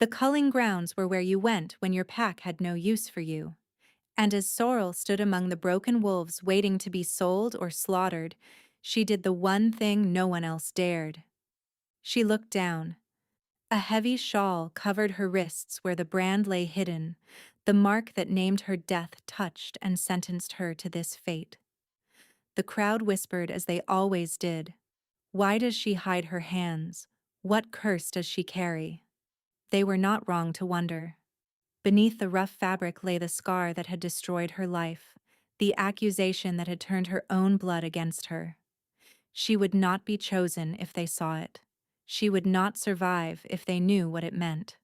The culling grounds were where you went when your pack had no use for you. And as Sorrel stood among the broken wolves waiting to be sold or slaughtered, she did the one thing no one else dared. She looked down. A heavy shawl covered her wrists where the brand lay hidden, the mark that named her death touched and sentenced her to this fate. The crowd whispered as they always did. Why does she hide her hands? What curse does she carry? They were not wrong to wonder. Beneath the rough fabric lay the scar that had destroyed her life, the accusation that had turned her own blood against her. She would not be chosen if they saw it. She would not survive if they knew what it meant.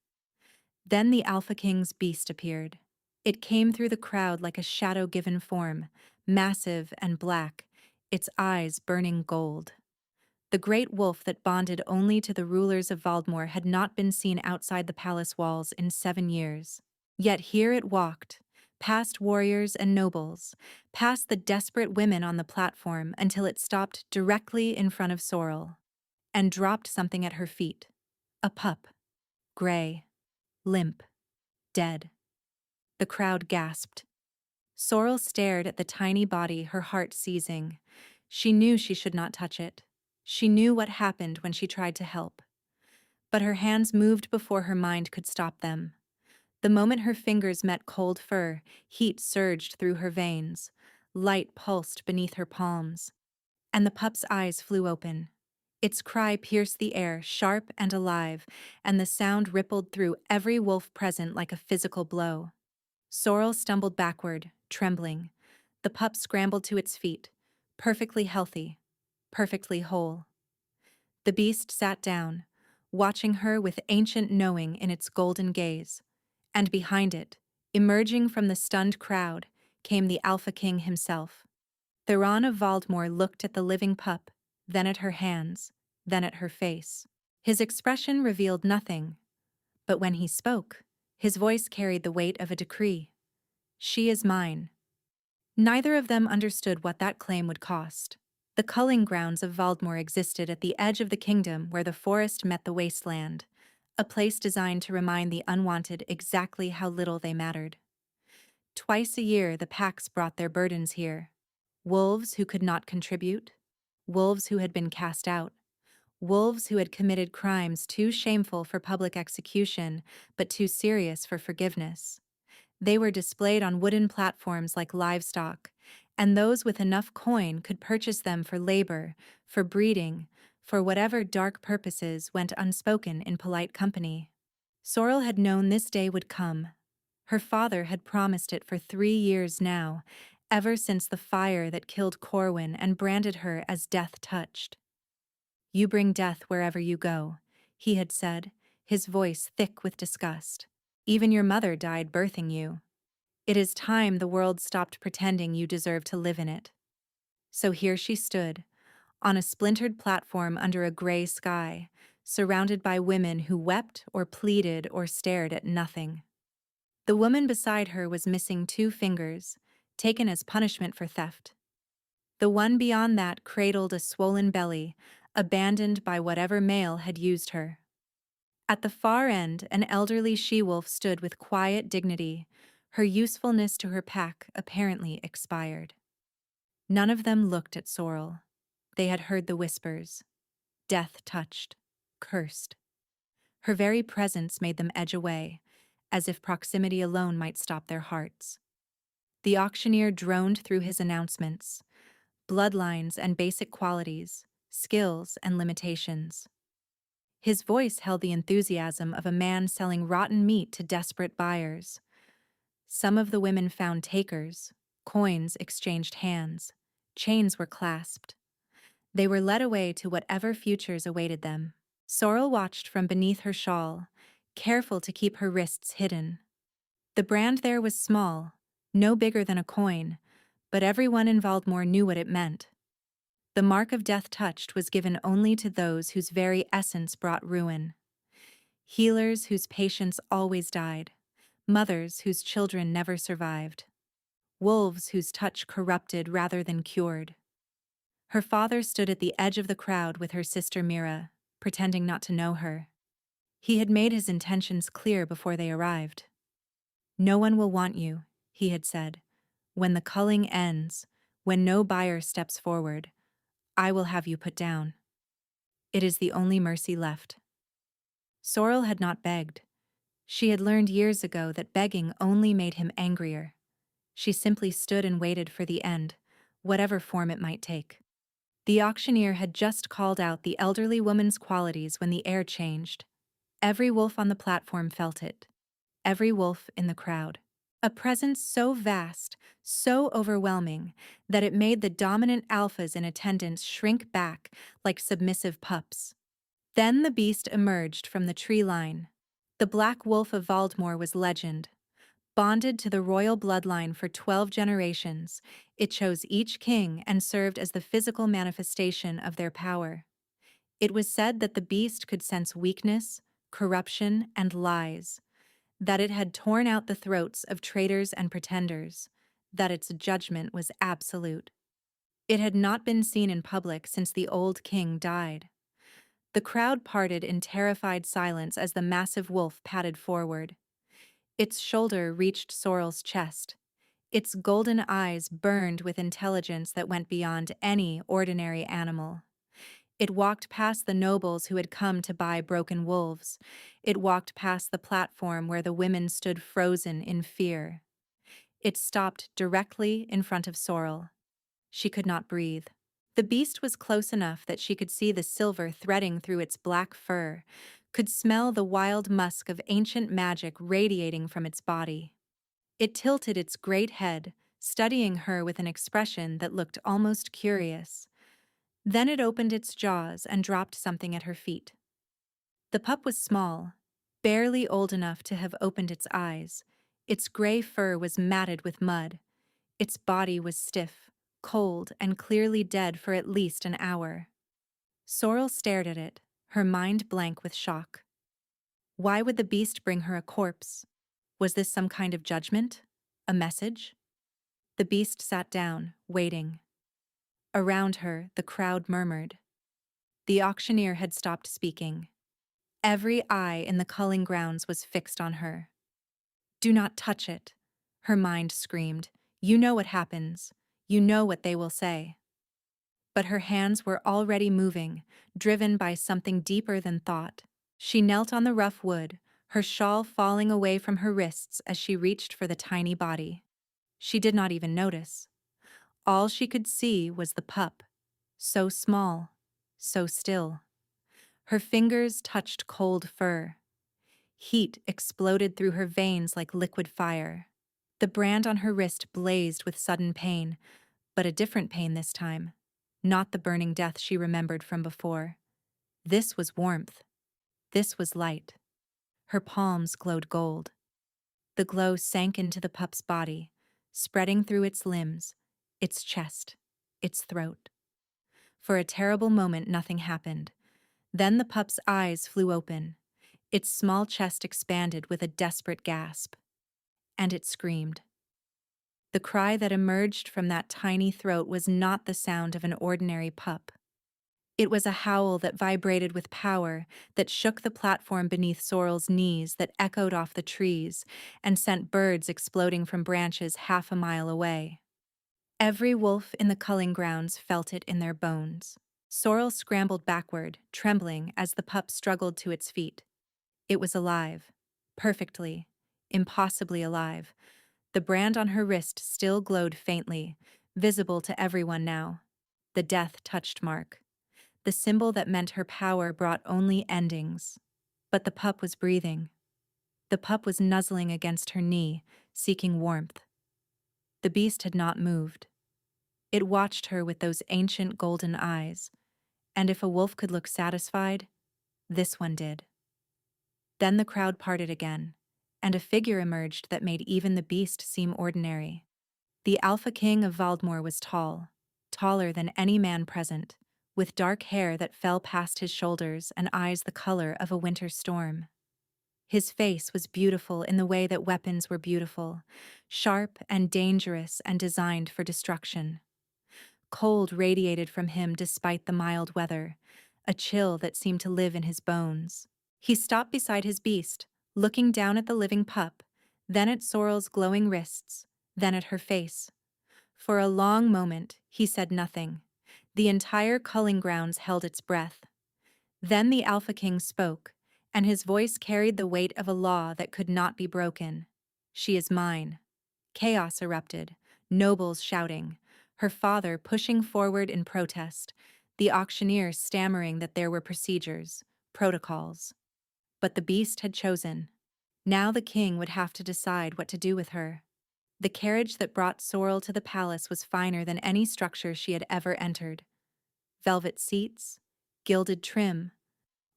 Then the Alpha King's beast appeared. It came through the crowd like a shadow-given form, massive and black, its eyes burning gold. The great wolf that bonded only to the rulers of Valdemar had not been seen outside the palace walls in 7 years. Yet here it walked, past warriors and nobles, past the desperate women on the platform until it stopped directly in front of Sorrel and dropped something at her feet. A pup. Gray. Limp. Dead. The crowd gasped. Sorrel stared at the tiny body, her heart seizing. She knew she should not touch it. She knew what happened when she tried to help. But her hands moved before her mind could stop them. The moment her fingers met cold fur, heat surged through her veins. Light pulsed beneath her palms. And the pup's eyes flew open. Its cry pierced the air, sharp and alive, and the sound rippled through every wolf present like a physical blow. Sorrel stumbled backward, trembling. The pup scrambled to its feet, perfectly healthy, perfectly whole. The beast sat down, watching her with ancient knowing in its golden gaze. And behind it, emerging from the stunned crowd, came the Alpha King himself. Theron of Valdemar looked at the living pup, then at her hands, then at her face. His expression revealed nothing, but when he spoke, his voice carried the weight of a decree. She is mine. Neither of them understood what that claim would cost. The culling grounds of Valdemar existed at the edge of the kingdom where the forest met the wasteland, a place designed to remind the unwanted exactly how little they mattered. Twice a year the packs brought their burdens here. Wolves who could not contribute, wolves who had been cast out, wolves who had committed crimes too shameful for public execution but too serious for forgiveness. They were displayed on wooden platforms like livestock, and those with enough coin could purchase them for labor, for breeding, for whatever dark purposes went unspoken in polite company. Sorrel had known this day would come. Her father had promised it for 3 years now, ever since the fire that killed Corwin and branded her as death touched. You bring death wherever you go, he had said, his voice thick with disgust. Even your mother died birthing you. It is time the world stopped pretending you deserve to live in it. So here she stood, on a splintered platform under a gray sky, surrounded by women who wept or pleaded or stared at nothing. The woman beside her was missing 2 fingers, taken as punishment for theft. The one beyond that cradled a swollen belly, abandoned by whatever male had used her. At the far end, an elderly she-wolf stood with quiet dignity, her usefulness to her pack apparently expired. None of them looked at Sorrel. They had heard the whispers. Death touched, cursed. Her very presence made them edge away, as if proximity alone might stop their hearts. The auctioneer droned through his announcements, bloodlines and basic qualities, skills and limitations. His voice held the enthusiasm of a man selling rotten meat to desperate buyers. Some of the women found takers, coins exchanged hands, chains were clasped. They were led away to whatever futures awaited them. Sorrel watched from beneath her shawl, careful to keep her wrists hidden. The brand there was small, no bigger than a coin, but everyone in Valdemar knew what it meant. The mark of death touched was given only to those whose very essence brought ruin. Healers whose patients always died, mothers whose children never survived, wolves whose touch corrupted rather than cured. Her father stood at the edge of the crowd with her sister Mira, pretending not to know her. He had made his intentions clear before they arrived. "No one will want you," he had said. "When the culling ends, when no buyer steps forward, I will have you put down. It is the only mercy left." Sorrel had not begged. She had learned years ago that begging only made him angrier. She simply stood and waited for the end, whatever form it might take. The auctioneer had just called out the elderly woman's qualities when the air changed. Every wolf on the platform felt it. Every wolf in the crowd. A presence so vast, so overwhelming, that it made the dominant alphas in attendance shrink back like submissive pups. Then the beast emerged from the tree line. The Black Wolf of Valdmore was legend. Bonded to the royal bloodline for 12 generations, it chose each king and served as the physical manifestation of their power. It was said that the beast could sense weakness, corruption, and lies, that it had torn out the throats of traitors and pretenders, that its judgment was absolute. It had not been seen in public since the old king died. The crowd parted in terrified silence as the massive wolf padded forward. Its shoulder reached Sorrel's chest. Its golden eyes burned with intelligence that went beyond any ordinary animal. It walked past the nobles who had come to buy broken wolves. It walked past the platform where the women stood frozen in fear. It stopped directly in front of Sorrel. She could not breathe. The beast was close enough that she could see the silver threading through its black fur, could smell the wild musk of ancient magic radiating from its body. It tilted its great head, studying her with an expression that looked almost curious. Then it opened its jaws and dropped something at her feet. The pup was small, barely old enough to have opened its eyes. Its gray fur was matted with mud. Its body was stiff, cold, and clearly dead for at least an hour. Sorrel stared at it, her mind blank with shock. Why would the beast bring her a corpse? Was this some kind of judgment? A message? The beast sat down, waiting. Around her, the crowd murmured. The auctioneer had stopped speaking. Every eye in the culling grounds was fixed on her. "Do not touch it," her mind screamed. "You know what happens. You know what they will say." But her hands were already moving, driven by something deeper than thought. She knelt on the rough wood, her shawl falling away from her wrists as she reached for the tiny body. She did not even notice. All she could see was the pup, so small, so still. Her fingers touched cold fur. Heat exploded through her veins like liquid fire. The brand on her wrist blazed with sudden pain, but a different pain this time. Not the burning death she remembered from before. This was warmth. This was light. Her palms glowed gold. The glow sank into the pup's body, spreading through its limbs, its chest, its throat. For a terrible moment, nothing happened. Then the pup's eyes flew open. Its small chest expanded with a desperate gasp. And it screamed. The cry that emerged from that tiny throat was not the sound of an ordinary pup. It was a howl that vibrated with power, that shook the platform beneath Sorrel's knees, that echoed off the trees, and sent birds exploding from branches half a mile away. Every wolf in the culling grounds felt it in their bones. Sorrel scrambled backward, trembling as the pup struggled to its feet. It was alive. Perfectly. Impossibly alive. The brand on her wrist still glowed faintly, visible to everyone now. The death-touched mark. The symbol that meant her power brought only endings. But the pup was breathing. The pup was nuzzling against her knee, seeking warmth. The beast had not moved. It watched her with those ancient golden eyes, and if a wolf could look satisfied, this one did. Then the crowd parted again, and a figure emerged that made even the beast seem ordinary. The Alpha King of Valdmore was tall, taller than any man present, with dark hair that fell past his shoulders and eyes the color of a winter storm. His face was beautiful in the way that weapons were beautiful, sharp and dangerous and designed for destruction. Cold radiated from him despite the mild weather, a chill that seemed to live in his bones. He stopped beside his beast, looking down at the living pup, then at Sorrel's glowing wrists, then at her face. For a long moment, he said nothing. The entire culling grounds held its breath. Then the Alpha King spoke, and his voice carried the weight of a law that could not be broken. She is mine. Chaos erupted, nobles shouting, her father pushing forward in protest, the auctioneer stammering that there were procedures, protocols. But the beast had chosen. Now the king would have to decide what to do with her. The carriage that brought Sorrel to the palace was finer than any structure she had ever entered. Velvet seats, gilded trim,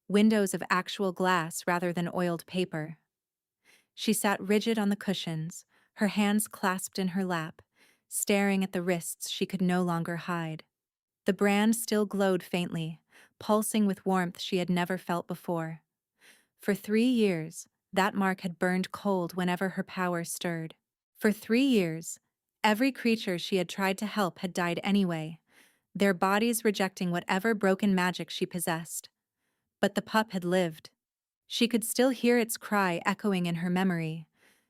windows of actual glass rather than oiled paper. She sat rigid on the cushions, her hands clasped in her lap, staring at the wrists she could no longer hide. The brand still glowed faintly, pulsing with warmth she had never felt before. For 3 years, that mark had burned cold whenever her power stirred. For 3 years, every creature she had tried to help had died anyway, their bodies rejecting whatever broken magic she possessed. But the pup had lived. She could still hear its cry echoing in her memory,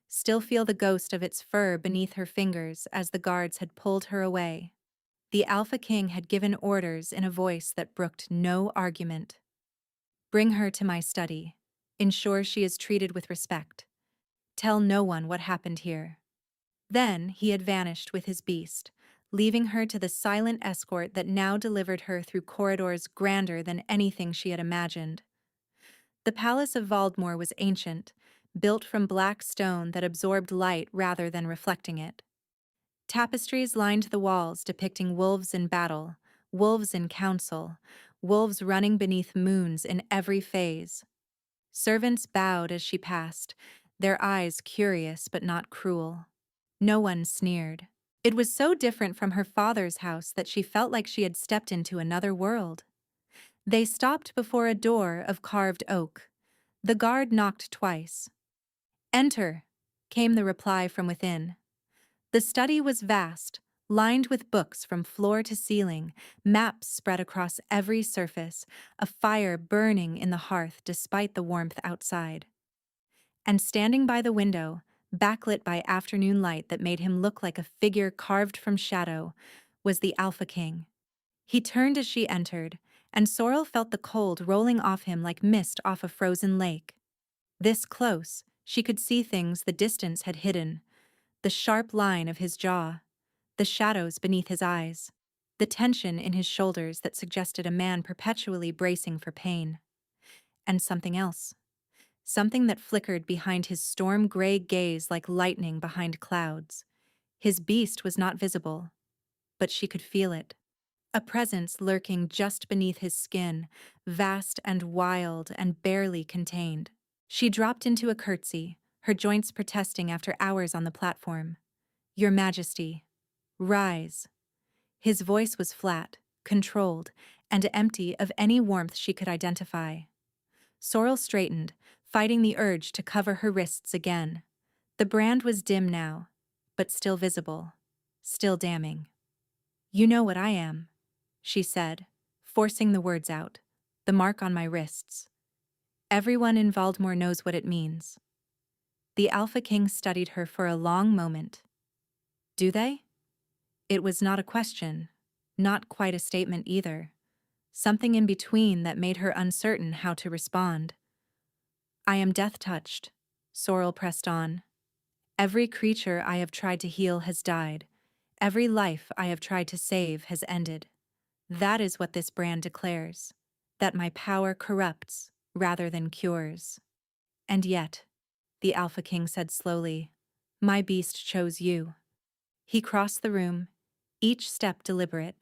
still feel the ghost of its fur beneath her fingers as the guards had pulled her away. The Alpha King had given orders in a voice that brooked no argument. Bring her to my study. Ensure she is treated with respect. Tell no one what happened here. Then he had vanished with his beast, leaving her to the silent escort that now delivered her through corridors grander than anything she had imagined. The palace of Valdemar was ancient, built from black stone that absorbed light rather than reflecting it. Tapestries lined the walls depicting wolves in battle, wolves in council, wolves running beneath moons in every phase. Servants bowed as she passed, their eyes curious but not cruel. No one sneered. It was so different from her father's house that she felt like she had stepped into another world. They stopped before a door of carved oak. The guard knocked twice. "Enter," came the reply from within. The study was vast, lined with books from floor to ceiling, maps spread across every surface, a fire burning in the hearth despite the warmth outside. And standing by the window, backlit by afternoon light that made him look like a figure carved from shadow, was the Alpha King. He turned as she entered, and Sorrel felt the cold rolling off him like mist off a frozen lake. This close, she could see things the distance had hidden: the sharp line of his jaw, the shadows beneath his eyes, the tension in his shoulders that suggested a man perpetually bracing for pain. And something else. Something that flickered behind his storm-gray gaze like lightning behind clouds. His beast was not visible, but she could feel it. A presence lurking just beneath his skin, vast and wild and barely contained. She dropped into a curtsy, her joints protesting after hours on the platform. "Your Majesty, rise." His voice was flat, controlled, and empty of any warmth she could identify. Sorrel straightened, fighting the urge to cover her wrists again. The brand was dim now, but still visible, still damning. "You know what I am," she said, forcing the words out. "The mark on my wrists. Everyone in Valdemar knows what it means." The Alpha King studied her for a long moment. "Do they?" It was not a question, not quite a statement either. Something in between that made her uncertain how to respond. "I am death-touched," Sorrel pressed on. "Every creature I have tried to heal has died. Every life I have tried to save has ended. That is what this brand declares, that my power corrupts rather than cures. And yet," the Alpha King said slowly, "my beast chose you." He crossed the room, each step deliberate,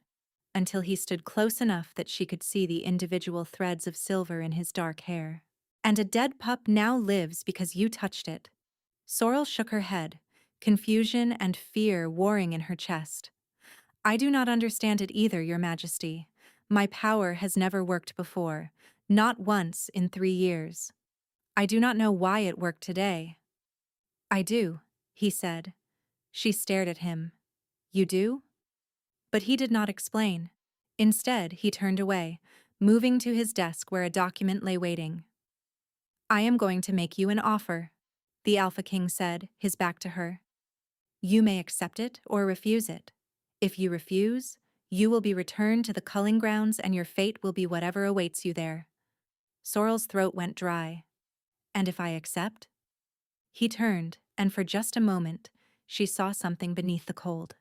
until he stood close enough that she could see the individual threads of silver in his dark hair. "And a dead pup now lives because you touched it." Sorrel shook her head, confusion and fear warring in her chest. "I do not understand it either, Your Majesty. My power has never worked before, not once in 3 years. I do not know why it worked today." "I do," he said. She stared at him. "You do?" But he did not explain. Instead, he turned away, moving to his desk where a document lay waiting. I am going to make you an offer, the Alpha King said, his back to her. You may accept it or refuse it. If you refuse, you will be returned to the culling grounds and your fate will be whatever awaits you there. Sorrel's throat went dry. And if I accept? He turned, and for just a moment, she saw something beneath the cold.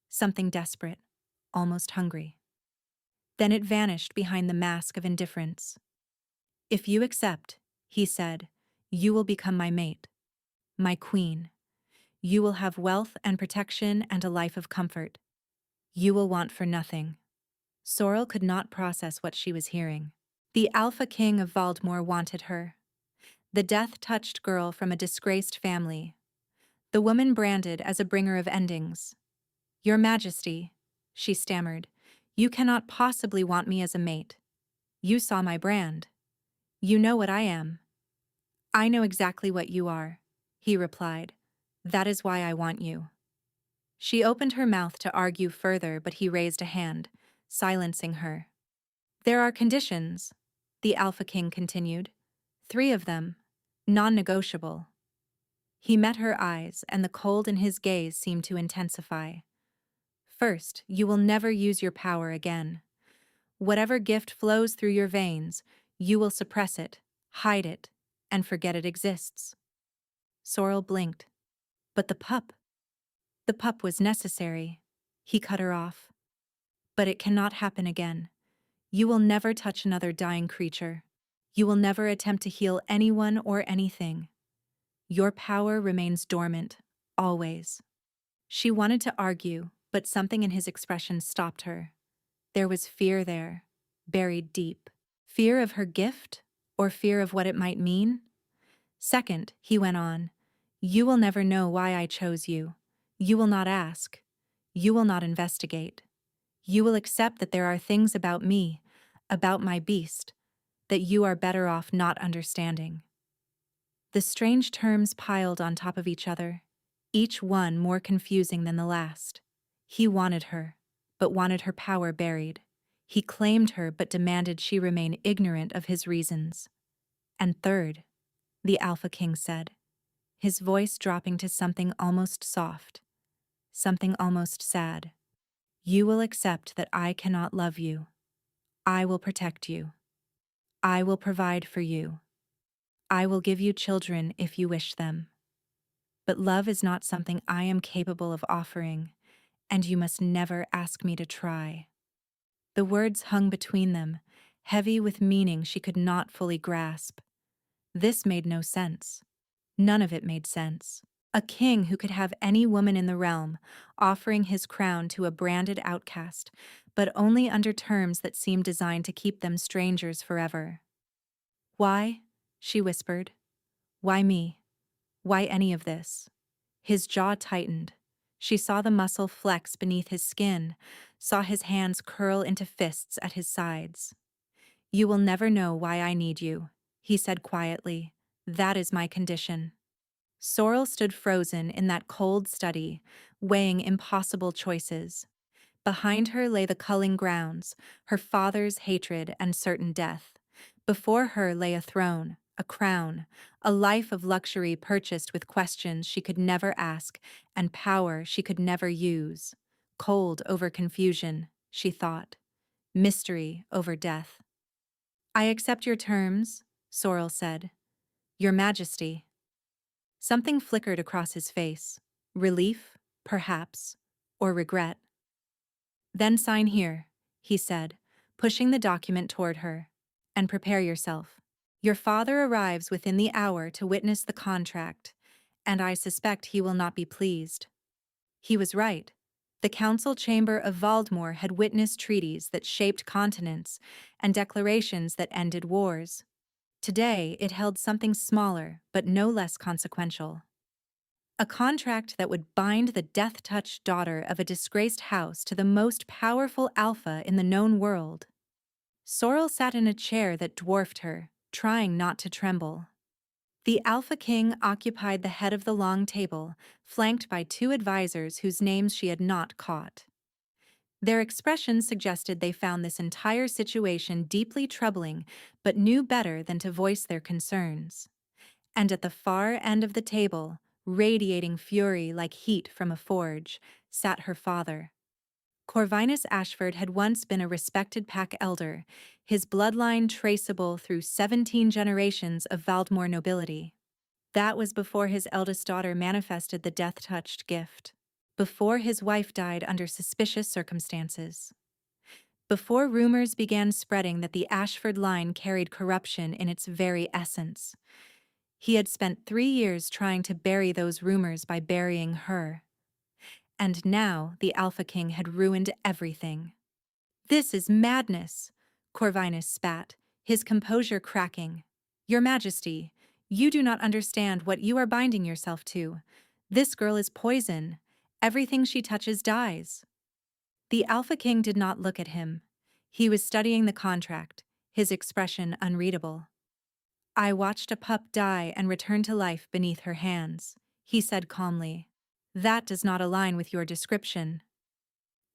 Something desperate, almost hungry. Then it vanished behind the mask of indifference. If you accept, he said, you will become my mate, my queen. You will have wealth and protection and a life of comfort. You will want for nothing. Sorrel could not process what she was hearing. The Alpha King of Valdemar wanted her. The death-touched girl from a disgraced family. The woman branded as a bringer of endings. Your Majesty, she stammered, you cannot possibly want me as a mate. You saw my brand. You know what I am. I know exactly what you are, he replied. That is why I want you. She opened her mouth to argue further, but he raised a hand, silencing her. There are conditions, the Alpha King continued. 3 of them, non-negotiable. He met her eyes, and the cold in his gaze seemed to intensify. First, you will never use your power again. Whatever gift flows through your veins, you will suppress it, hide it, and forget it exists. Sorrel blinked. But the pup? The pup was necessary. He cut her off. But it cannot happen again. You will never touch another dying creature. You will never attempt to heal anyone or anything. Your power remains dormant, always. She wanted to argue, but something in his expression stopped her. There was fear there, buried deep. Fear of her gift, or fear of what it might mean? Second, he went on, you will never know why I chose you. You will not ask. You will not investigate. You will accept that there are things about me, about my beast, that you are better off not understanding. The strange terms piled on top of each other, each one more confusing than the last. He wanted her, but wanted her power buried. He claimed her, but demanded she remain ignorant of his reasons. And third, the Alpha King said, his voice dropping to something almost soft, something almost sad. You will accept that I cannot love you. I will protect you. I will provide for you. I will give you children if you wish them. But love is not something I am capable of offering, and you must never ask me to try. The words hung between them, heavy with meaning she could not fully grasp. This made no sense. None of it made sense. A king who could have any woman in the realm, offering his crown to a branded outcast, but only under terms that seemed designed to keep them strangers forever. Why? She whispered. Why me? Why any of this? His jaw tightened. She saw the muscle flex beneath his skin, saw his hands curl into fists at his sides. You will never know why I need you, he said quietly. That is my condition. Sorrel stood frozen in that cold study, weighing impossible choices. Behind her lay the culling grounds, her father's hatred and certain death. Before her lay a throne, a crown, a life of luxury purchased with questions she could never ask and power she could never use. Cold over confusion, she thought. Mystery over death. I accept your terms, Sorrel said. Your Majesty. Something flickered across his face. Relief, perhaps, or regret. Then sign here, he said, pushing the document toward her. And prepare yourself. Your father arrives within the hour to witness the contract, and I suspect he will not be pleased. He was right. The council chamber of Valdemar had witnessed treaties that shaped continents and declarations that ended wars. Today, it held something smaller, but no less consequential. A contract that would bind the death-touched daughter of a disgraced house to the most powerful alpha in the known world. Sorrel sat in a chair that dwarfed her, trying not to tremble. The Alpha King occupied the head of the long table, flanked by 2 advisors whose names she had not caught. Their expressions suggested they found this entire situation deeply troubling, but knew better than to voice their concerns. And at the far end of the table, radiating fury like heat from a forge, sat her father. Corvinus Ashford had once been a respected pack elder, his bloodline traceable through 17 generations of Valdemore nobility. That was before his eldest daughter manifested the death-touched gift. Before his wife died under suspicious circumstances. Before rumors began spreading that the Ashford line carried corruption in its very essence. He had spent 3 years trying to bury those rumors by burying her. And now the Alpha King had ruined everything. "This is madness," Corvinus spat, his composure cracking. "Your Majesty, you do not understand what you are binding yourself to. This girl is poison. Everything she touches dies." The Alpha King did not look at him. He was studying the contract, his expression unreadable. "I watched a pup die and return to life beneath her hands," he said calmly. "That does not align with your description."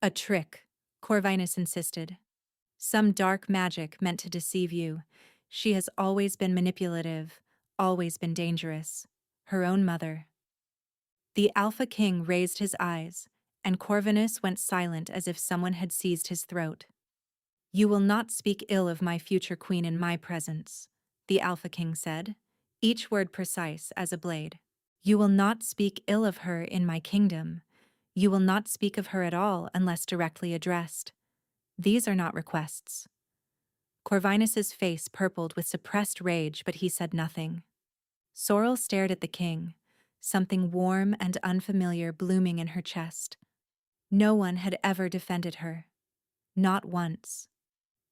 "A trick," Corvinus insisted. "Some dark magic meant to deceive you. She has always been manipulative, always been dangerous. Her own mother." The Alpha King raised his eyes, and Corvinus went silent as if someone had seized his throat. "You will not speak ill of my future queen in my presence," the Alpha King said, each word precise as a blade. "You will not speak ill of her in my kingdom. You will not speak of her at all unless directly addressed. These are not requests." Corvinus's face purpled with suppressed rage, but he said nothing. Sorrel stared at the king, something warm and unfamiliar blooming in her chest. No one had ever defended her. Not once.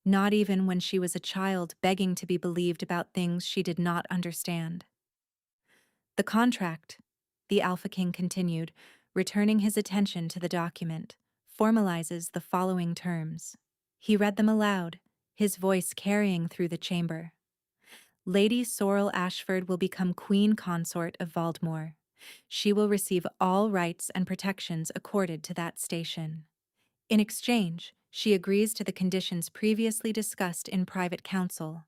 Not even when she was a child begging to be believed about things she did not understand. "The contract," the Alpha King continued, returning his attention to the document, "formalizes the following terms." He read them aloud, his voice carrying through the chamber. "Lady Sorrel Ashford will become Queen Consort of Valdemore. She will receive all rights and protections accorded to that station. In exchange, she agrees to the conditions previously discussed in private council."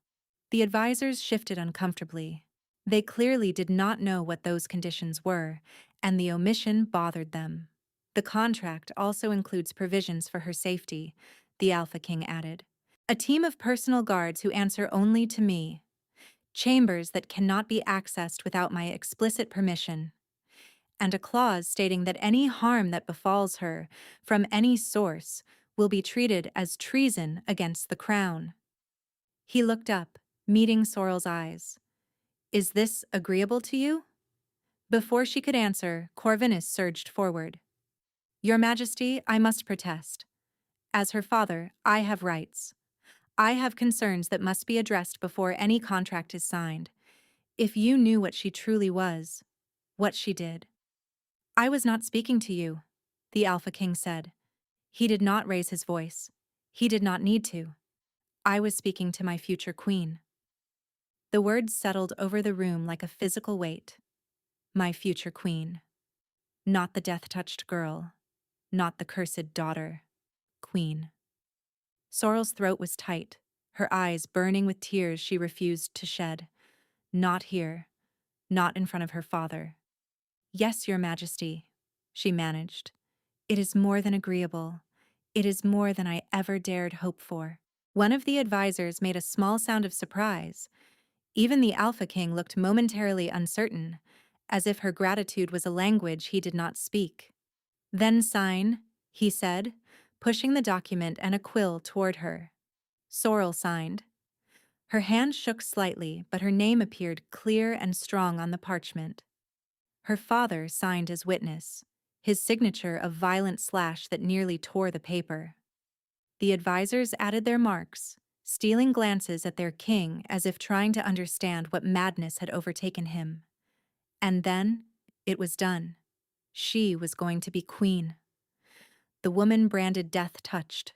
The advisors shifted uncomfortably. They clearly did not know what those conditions were, and the omission bothered them. "The contract also includes provisions for her safety," the Alpha King added. "A team of personal guards who answer only to me. Chambers that cannot be accessed without my explicit permission. And a clause stating that any harm that befalls her, from any source, will be treated as treason against the crown." He looked up, meeting Sorrel's eyes. "Is this agreeable to you?" Before she could answer, Corvinus surged forward. "Your Majesty, I must protest. As her father, I have rights. I have concerns that must be addressed before any contract is signed. If you knew what she truly was, what she did." "I was not speaking to you," the Alpha King said. He did not raise his voice. He did not need to. "I was speaking to my future queen." The words settled over the room like a physical weight. My future queen. Not the death-touched girl. Not the cursed daughter. Queen. Sorrel's throat was tight, her eyes burning with tears she refused to shed. Not here. Not in front of her father. "Yes, Your Majesty," she managed. "It is more than agreeable. It is more than I ever dared hope for." One of the advisors made a small sound of surprise. Even the Alpha King looked momentarily uncertain, as if her gratitude was a language he did not speak. "Then sign," he said, pushing the document and a quill toward her. Sorrel signed. Her hand shook slightly, but her name appeared clear and strong on the parchment. Her father signed as witness, his signature a violent slash that nearly tore the paper. The advisors added their marks, stealing glances at their king as if trying to understand what madness had overtaken him. And then, it was done. She was going to be queen. The woman branded death-touched.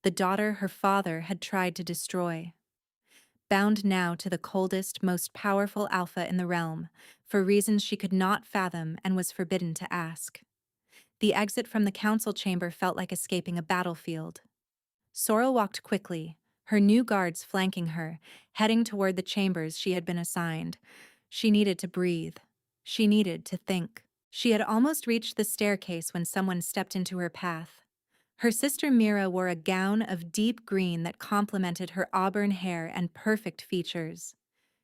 The daughter her father had tried to destroy. Bound now to the coldest, most powerful alpha in the realm, for reasons she could not fathom and was forbidden to ask. The exit from the council chamber felt like escaping a battlefield. Sorrel walked quickly, her new guards flanking her, heading toward the chambers she had been assigned. She needed to breathe. She needed to think. She had almost reached the staircase when someone stepped into her path. Her sister Mira wore a gown of deep green that complemented her auburn hair and perfect features.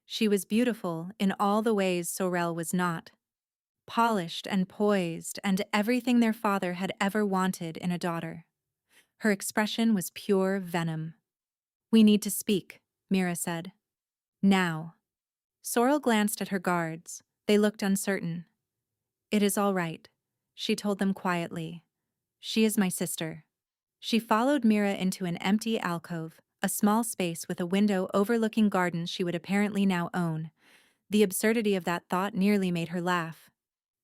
She was beautiful in all the ways Sorel was not. Polished and poised, and everything their father had ever wanted in a daughter. Her expression was pure venom. "We need to speak," Mira said. "Now." Sorel glanced at her guards. They looked uncertain. "It is all right," she told them quietly. "She is my sister." She followed Mira into an empty alcove, a small space with a window overlooking gardens she would apparently now own. The absurdity of that thought nearly made her laugh.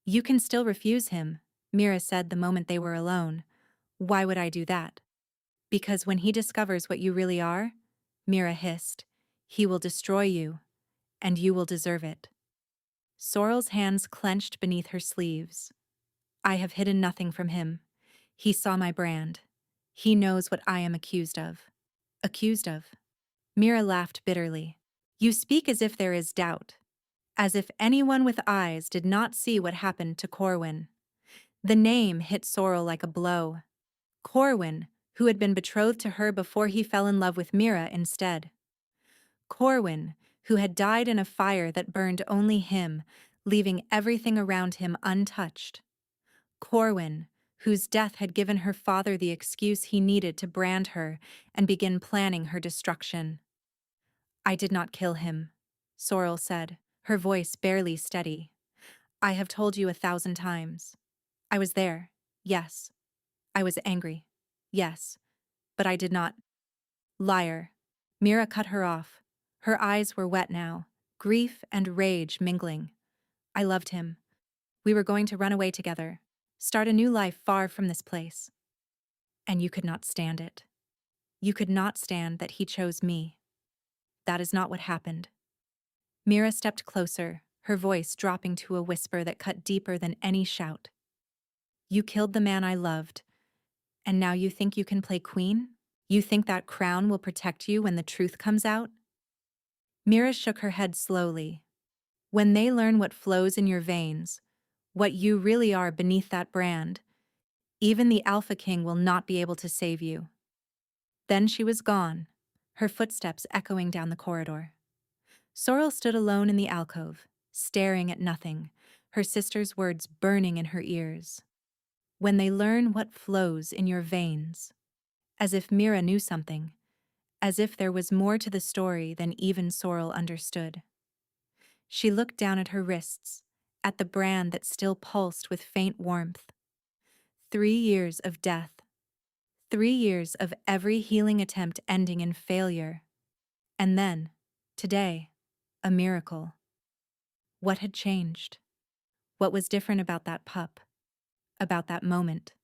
"You can still refuse him," Mira said the moment they were alone. "Why would I do that?" "Because when he discovers what you really are," Mira hissed, "he will destroy you, and you will deserve it." Sorrel's hands clenched beneath her sleeves. "I have hidden nothing from him. He saw my brand. He knows what I am accused of." "Accused of?" Mira laughed bitterly. "You speak as if there is doubt. As if anyone with eyes did not see what happened to Corwin." The name hit Sorrel like a blow. Corwin, who had been betrothed to her before he fell in love with Mira instead. Corwin, who had died in a fire that burned only him, leaving everything around him untouched. Corwin, whose death had given her father the excuse he needed to brand her and begin planning her destruction. "I did not kill him," Sorrel said, her voice barely steady. "I have told you 1,000 times. I was there, yes. I was angry, yes. But I did not." "Liar." Mira cut her off. Her eyes were wet now, grief and rage mingling. "I loved him. We were going to run away together, start a new life far from this place. And you could not stand it. You could not stand that he chose me. That is not what happened." Mira stepped closer, her voice dropping to a whisper that cut deeper than any shout. "You killed the man I loved, and now you think you can play queen? You think that crown will protect you when the truth comes out?" Mira shook her head slowly. "When they learn what flows in your veins, what you really are beneath that brand, even the Alpha King will not be able to save you." Then she was gone, her footsteps echoing down the corridor. Sorrel stood alone in the alcove, staring at nothing, her sister's words burning in her ears. "When they learn what flows in your veins." As if Mira knew something, as if there was more to the story than even Sorrel understood. She looked down at her wrists, at the brand that still pulsed with faint warmth. 3 years of death. 3 years of every healing attempt ending in failure. And then, today, a miracle. What had changed? What was different about that pup? About that moment?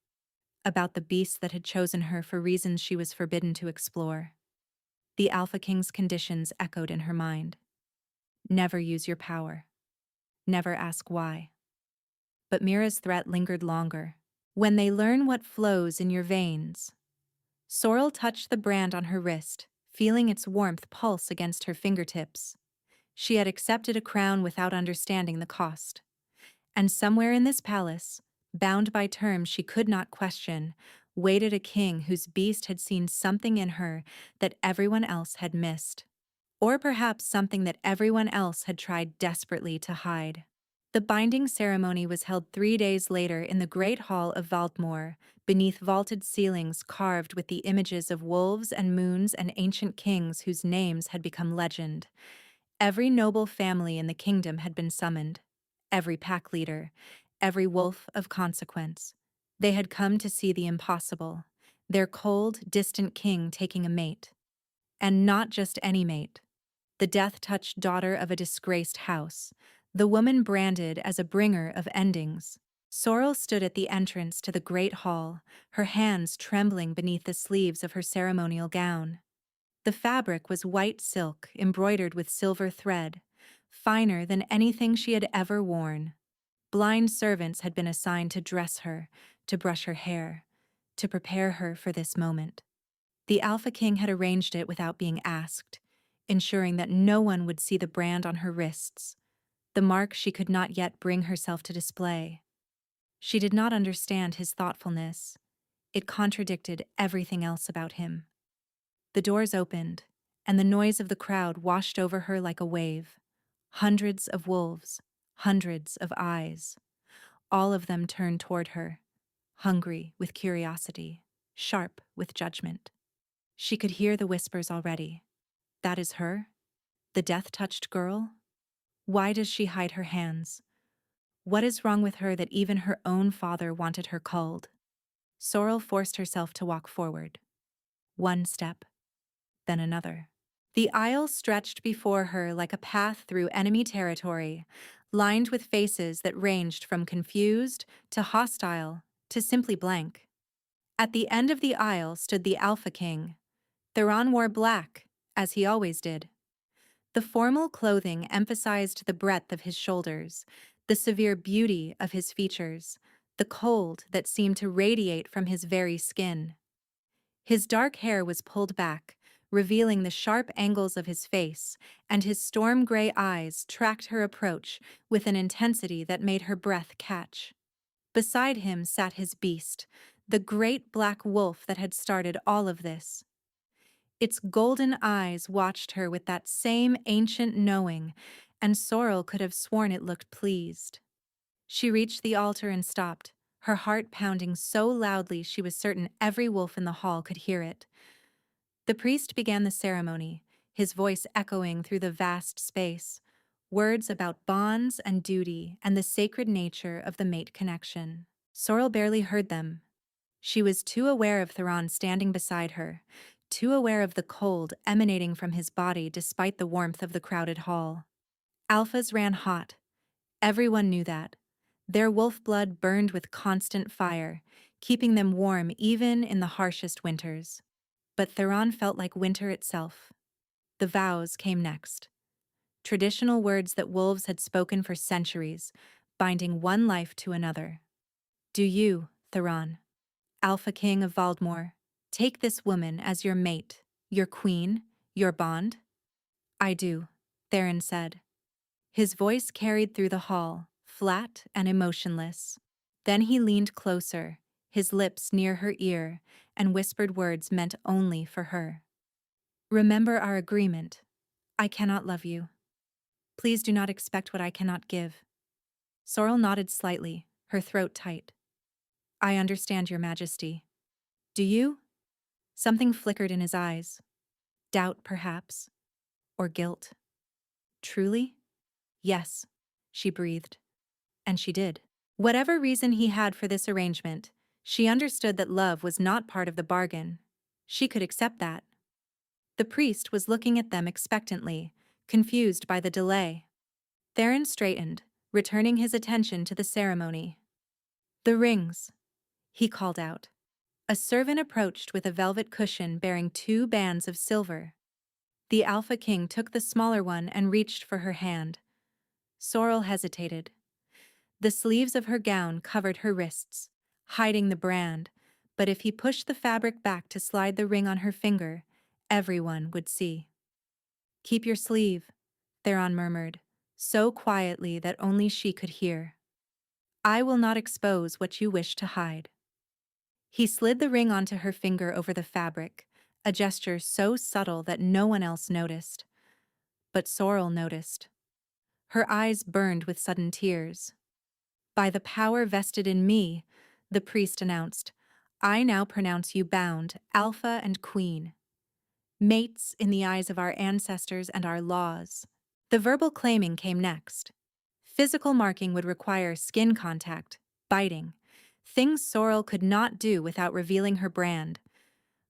About the beast that had chosen her for reasons she was forbidden to explore? The Alpha King's conditions echoed in her mind. Never use your power. Never ask why. But Mira's threat lingered longer. When they learn what flows in your veins. Sorrel touched the brand on her wrist, feeling its warmth pulse against her fingertips. She had accepted a crown without understanding the cost. And somewhere in this palace, bound by terms she could not question, waited a king whose beast had seen something in her that everyone else had missed. Or perhaps something that everyone else had tried desperately to hide. The binding ceremony was held 3 days later in the Great Hall of Valdemore, beneath vaulted ceilings carved with the images of wolves and moons and ancient kings whose names had become legend. Every noble family in the kingdom had been summoned. Every pack leader, every wolf of consequence. They had come to see the impossible, their cold, distant king taking a mate. And not just any mate. The death-touched daughter of a disgraced house, the woman branded as a bringer of endings. Sorrel stood at the entrance to the great hall, her hands trembling beneath the sleeves of her ceremonial gown. The fabric was white silk embroidered with silver thread, finer than anything she had ever worn. Blind servants had been assigned to dress her, to brush her hair, to prepare her for this moment. The Alpha King had arranged it without being asked, ensuring that no one would see the brand on her wrists, the mark she could not yet bring herself to display. She did not understand his thoughtfulness. It contradicted everything else about him. The doors opened, and the noise of the crowd washed over her like a wave. Hundreds of wolves, hundreds of eyes. All of them turned toward her, hungry with curiosity, sharp with judgment. She could hear the whispers already. That is her? The death-touched girl? Why does she hide her hands? What is wrong with her that even her own father wanted her culled? Sorrel forced herself to walk forward. One step, then another. The aisle stretched before her like a path through enemy territory, lined with faces that ranged from confused to hostile to simply blank. At the end of the aisle stood the Alpha King. Theron wore black, as he always did. The formal clothing emphasized the breadth of his shoulders, the severe beauty of his features, the cold that seemed to radiate from his very skin. His dark hair was pulled back, revealing the sharp angles of his face, and his storm-gray eyes tracked her approach with an intensity that made her breath catch. Beside him sat his beast, the great black wolf that had started all of this. Its golden eyes watched her with that same ancient knowing, and Sorrel could have sworn it looked pleased. She reached the altar and stopped, her heart pounding so loudly she was certain every wolf in the hall could hear it. The priest began the ceremony, his voice echoing through the vast space, words about bonds and duty and the sacred nature of the mate connection. Sorrel barely heard them. She was too aware of Theron standing beside her, too aware of the cold emanating from his body despite the warmth of the crowded hall. Alphas ran hot. Everyone knew that. Their wolf blood burned with constant fire, keeping them warm even in the harshest winters. But Theron felt like winter itself. The vows came next. Traditional words that wolves had spoken for centuries, binding one life to another. Do you, Theron, Alpha King of Valdemar, take this woman as your mate, your queen, your bond? I do, Theron said. His voice carried through the hall, flat and emotionless. Then he leaned closer, his lips near her ear, and whispered words meant only for her. Remember our agreement. I cannot love you. Please do not expect what I cannot give. Sorrel nodded slightly, her throat tight. I understand, Your Majesty. Do you? Something flickered in his eyes. Doubt, perhaps. Or guilt. Truly? Yes, she breathed. And she did. Whatever reason he had for this arrangement, she understood that love was not part of the bargain. She could accept that. The priest was looking at them expectantly, confused by the delay. Theron straightened, returning his attention to the ceremony. The rings, he called out. A servant approached with a velvet cushion bearing 2 bands of silver. The Alpha King took the smaller one and reached for her hand. Sorrel hesitated. The sleeves of her gown covered her wrists, hiding the brand, but if he pushed the fabric back to slide the ring on her finger, everyone would see. Keep your sleeve, Theron murmured, so quietly that only she could hear. I will not expose what you wish to hide. He slid the ring onto her finger over the fabric, a gesture so subtle that no one else noticed. But Sorrel noticed. Her eyes burned with sudden tears. By the power vested in me, the priest announced, I now pronounce you bound, Alpha and Queen. Mates in the eyes of our ancestors and our laws. The verbal claiming came next. Physical marking would require skin contact, biting, things Sorrel could not do without revealing her brand.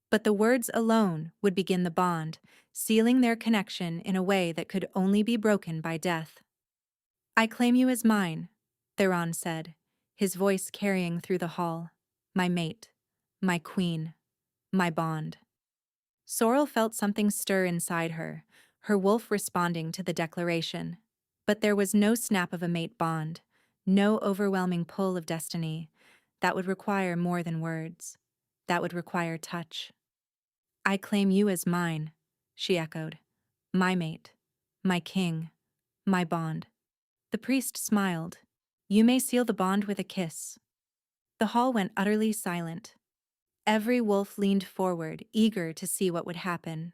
But the words alone would begin the bond, sealing their connection in a way that could only be broken by death. I claim you as mine, Theron said, his voice carrying through the hall. My mate, my queen, my bond. Sorrel felt something stir inside her, her wolf responding to the declaration. But there was no snap of a mate bond, no overwhelming pull of destiny. That would require more than words. That would require touch. I claim you as mine, she echoed. My mate, my king, my bond. The priest smiled. You may seal the bond with a kiss. The hall went utterly silent. Every wolf leaned forward, eager to see what would happen.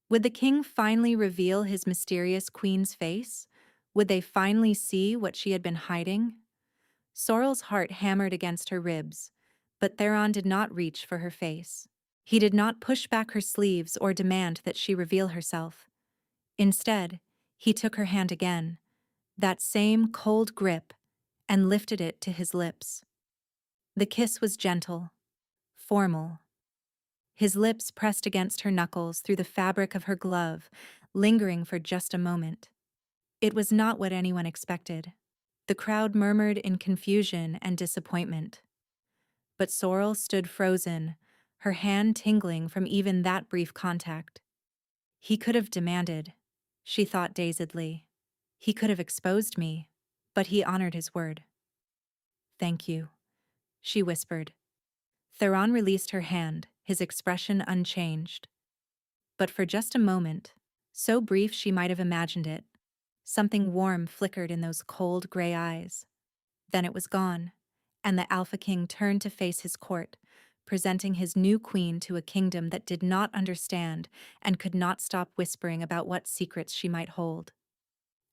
Would the king finally reveal his mysterious queen's face? Would they finally see what she had been hiding? Sorrel's heart hammered against her ribs, but Theron did not reach for her face. He did not push back her sleeves or demand that she reveal herself. Instead, he took her hand again, that same cold grip, and lifted it to his lips. The kiss was gentle, formal. His lips pressed against her knuckles through the fabric of her glove, lingering for just a moment. It was not what anyone expected. The crowd murmured in confusion and disappointment. But Sorrel stood frozen, her hand tingling from even that brief contact. He could have demanded, she thought dazedly. He could have exposed me, but he honored his word. Thank you, she whispered. Theron released her hand, his expression unchanged. But for just a moment, so brief she might have imagined it, something warm flickered in those cold gray eyes. Then it was gone, and the Alpha King turned to face his court, presenting his new queen to a kingdom that did not understand and could not stop whispering about what secrets she might hold.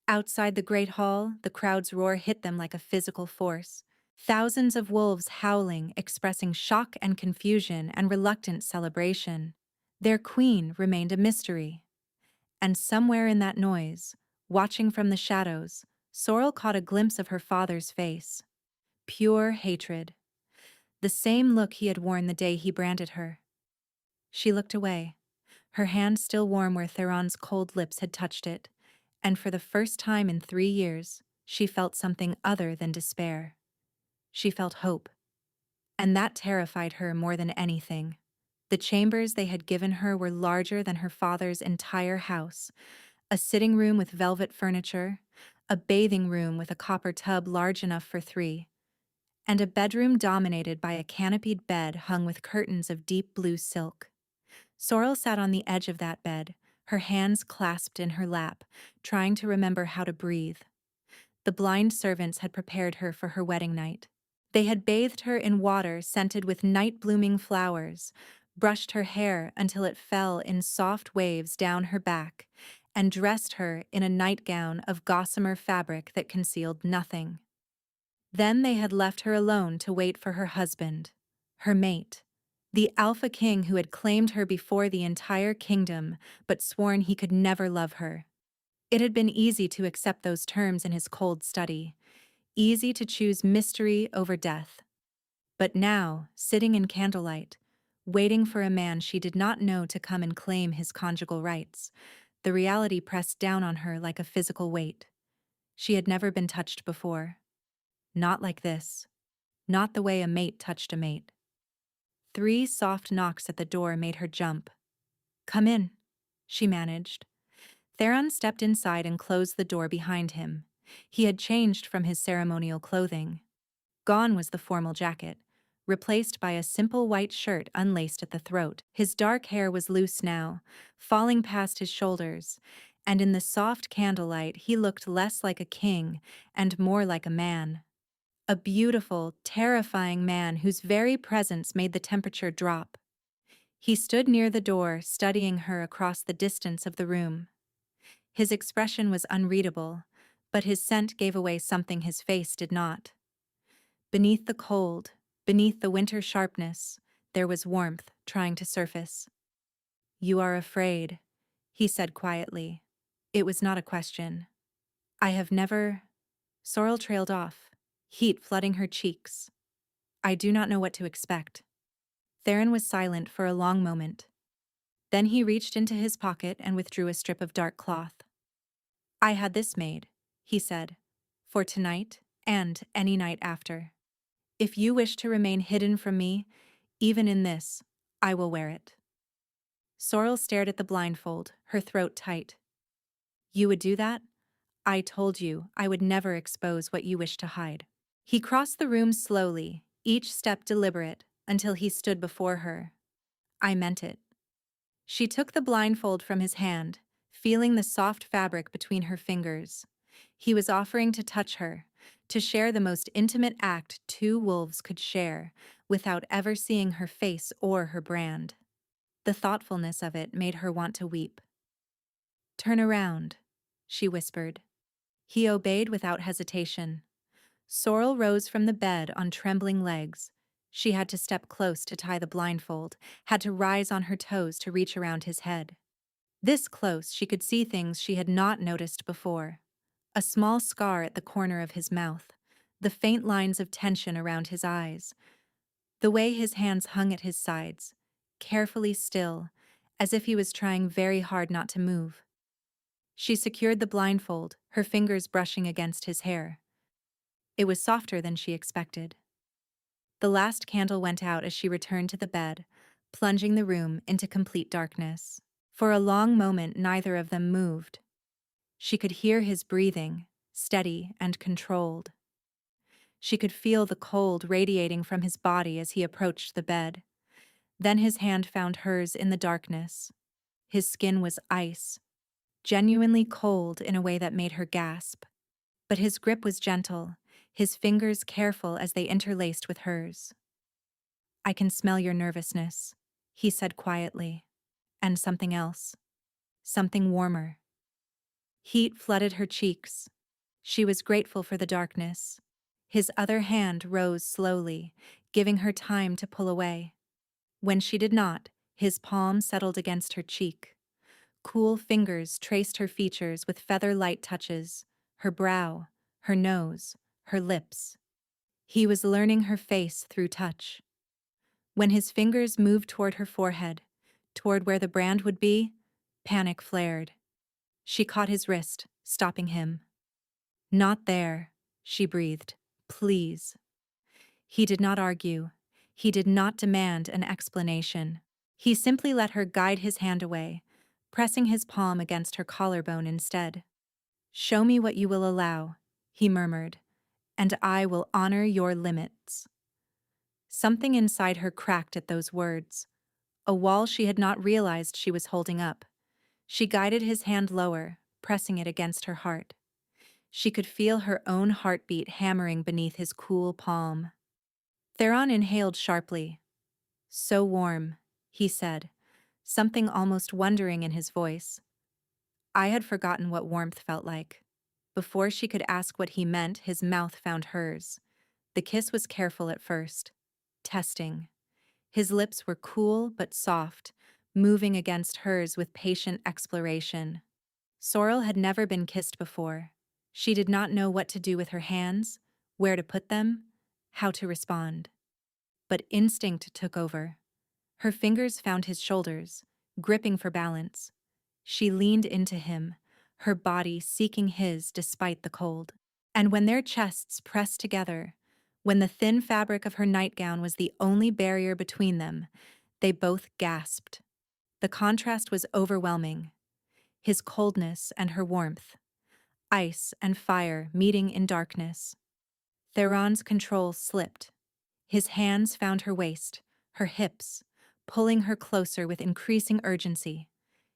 Outside the great hall, the crowd's roar hit them like a physical force. Thousands of wolves howling, expressing shock and confusion and reluctant celebration. Their queen remained a mystery. And somewhere in that noise, watching from the shadows, Sorrel caught a glimpse of her father's face. Pure hatred. The same look he had worn the day he branded her. She looked away, her hand still warm where Theron's cold lips had touched it, and for the first time in 3 years, she felt something other than despair. She felt hope. And that terrified her more than anything. The chambers they had given her were larger than her father's entire house. A sitting room with velvet furniture, a bathing room with a copper tub large enough for 3, and a bedroom dominated by a canopied bed hung with curtains of deep blue silk. Sorrel sat on the edge of that bed, her hands clasped in her lap, trying to remember how to breathe. The blind servants had prepared her for her wedding night. They had bathed her in water scented with night-blooming flowers, brushed her hair until it fell in soft waves down her back, and dressed her in a nightgown of gossamer fabric that concealed nothing. Then they had left her alone to wait for her husband, her mate, the Alpha King who had claimed her before the entire kingdom but sworn he could never love her. It had been easy to accept those terms in his cold study, easy to choose mystery over death. But now, sitting in candlelight, waiting for a man she did not know to come and claim his conjugal rights, the reality pressed down on her like a physical weight. She had never been touched before. Not like this. Not the way a mate touched a mate. 3 soft knocks at the door made her jump. Come in, she managed. Theron stepped inside and closed the door behind him. He had changed from his ceremonial clothing. Gone was the formal jacket, replaced by a simple white shirt unlaced at the throat. His dark hair was loose now, falling past his shoulders, and in the soft candlelight he looked less like a king and more like a man. A beautiful, terrifying man whose very presence made the temperature drop. He stood near the door, studying her across the distance of the room. His expression was unreadable, but his scent gave away something his face did not. Beneath the cold, beneath the winter sharpness, there was warmth trying to surface. You are afraid, he said quietly. It was not a question. I have never... Sorrel trailed off, heat flooding her cheeks. I do not know what to expect. Theron was silent for a long moment. Then he reached into his pocket and withdrew a strip of dark cloth. I had this made, he said, for tonight and any night after. If you wish to remain hidden from me, even in this, I will wear it. Sorrel stared at the blindfold, her throat tight. You would do that? I told you I would never expose what you wish to hide. He crossed the room slowly, each step deliberate, until he stood before her. I meant it. She took the blindfold from his hand, feeling the soft fabric between her fingers. He was offering to touch her, to share the most intimate act two wolves could share, without ever seeing her face or her brand. The thoughtfulness of it made her want to weep. "Turn around," she whispered. He obeyed without hesitation. Sorrel rose from the bed on trembling legs. She had to step close to tie the blindfold, had to rise on her toes to reach around his head. This close, she could see things she had not noticed before. A small scar at the corner of his mouth, the faint lines of tension around his eyes, the way his hands hung at his sides, carefully still, as if he was trying very hard not to move. She secured the blindfold, her fingers brushing against his hair. It was softer than she expected. The last candle went out as she returned to the bed, plunging the room into complete darkness. For a long moment, neither of them moved. She could hear his breathing, steady and controlled. She could feel the cold radiating from his body as he approached the bed. Then his hand found hers in the darkness. His skin was ice, genuinely cold in a way that made her gasp. But his grip was gentle, his fingers careful as they interlaced with hers. "I can smell your nervousness," he said quietly. "And something else. Something warmer." Heat flooded her cheeks. She was grateful for the darkness. His other hand rose slowly, giving her time to pull away. When she did not, his palm settled against her cheek. Cool fingers traced her features with feather-light touches, her brow, her nose, her lips. He was learning her face through touch. When his fingers moved toward her forehead, toward where the brand would be, panic flared. She caught his wrist, stopping him. "Not there," she breathed. "Please." He did not argue. He did not demand an explanation. He simply let her guide his hand away, pressing his palm against her collarbone instead. "Show me what you will allow," he murmured, "and I will honor your limits." Something inside her cracked at those words, a wall she had not realized she was holding up. She guided his hand lower, pressing it against her heart. She could feel her own heartbeat hammering beneath his cool palm. Theron inhaled sharply. "So warm," he said, something almost wondering in his voice. I had forgotten what warmth felt like. Before she could ask what he meant, his mouth found hers. The kiss was careful at first, testing. His lips were cool but soft, moving against hers with patient exploration. Sorrel had never been kissed before. She did not know what to do with her hands, where to put them, how to respond. But instinct took over. Her fingers found his shoulders, gripping for balance. She leaned into him, her body seeking his despite the cold. And when their chests pressed together, when the thin fabric of her nightgown was the only barrier between them, they both gasped. The contrast was overwhelming. His coldness and her warmth. Ice and fire meeting in darkness. Theron's control slipped. His hands found her waist, her hips, pulling her closer with increasing urgency.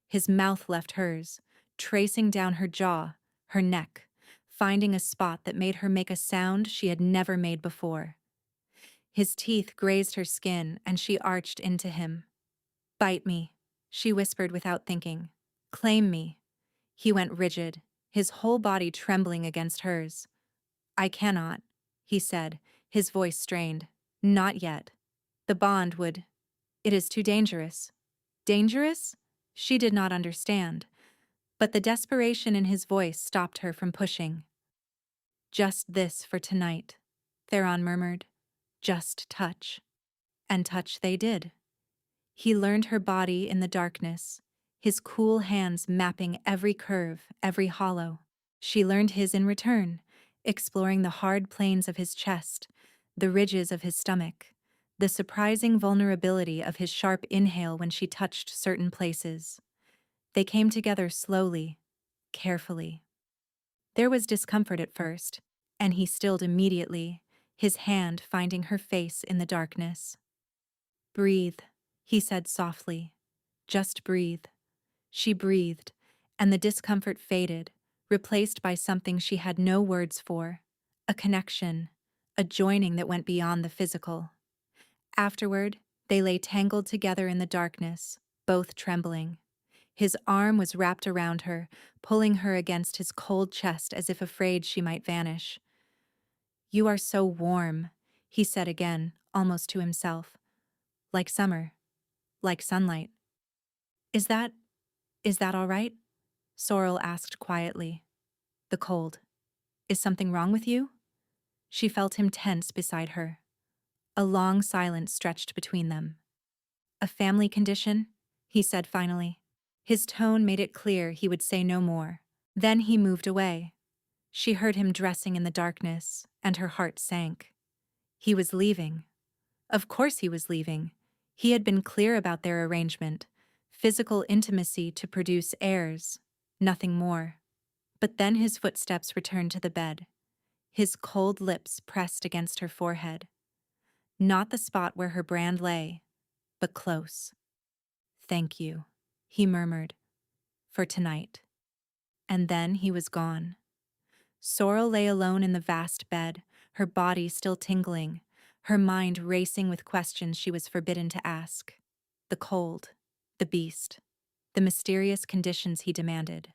His mouth left hers, tracing down her jaw, her neck, finding a spot that made her make a sound she had never made before. His teeth grazed her skin and she arched into him. "Bite me," she whispered without thinking. "Claim me." He went rigid, his whole body trembling against hers. "I cannot," he said, his voice strained. "Not yet. The bond would... It is too dangerous." Dangerous? She did not understand. But the desperation in his voice stopped her from pushing. "Just this for tonight," Theron murmured. "Just touch." And touch they did. He learned her body in the darkness, his cool hands mapping every curve, every hollow. She learned his in return, exploring the hard planes of his chest, the ridges of his stomach, the surprising vulnerability of his sharp inhale when she touched certain places. They came together slowly, carefully. There was discomfort at first, and he stilled immediately, his hand finding her face in the darkness. "Breathe," he said softly. "Just breathe." She breathed, and the discomfort faded, replaced by something she had no words for, a connection, a joining that went beyond the physical. Afterward, they lay tangled together in the darkness, both trembling. His arm was wrapped around her, pulling her against his cold chest as if afraid she might vanish. "You are so warm," he said again, almost to himself. "Like summer. Like sunlight." Is that, is that all right?" Sorrel asked quietly. "The cold. Is something wrong with you?" She felt him tense beside her. A long silence stretched between them. "A family condition?" he said finally. His tone made it clear he would say no more. Then he moved away. She heard him dressing in the darkness, and her heart sank. He was leaving. Of course he was leaving. He had been clear about their arrangement. Physical intimacy to produce heirs. Nothing more. But then his footsteps returned to the bed. His cold lips pressed against her forehead. Not the spot where her brand lay, but close. "Thank you," he murmured, "for tonight." And then he was gone. Sorrel lay alone in the vast bed, her body still tingling, her mind racing with questions she was forbidden to ask. The cold, the beast, the mysterious conditions he demanded.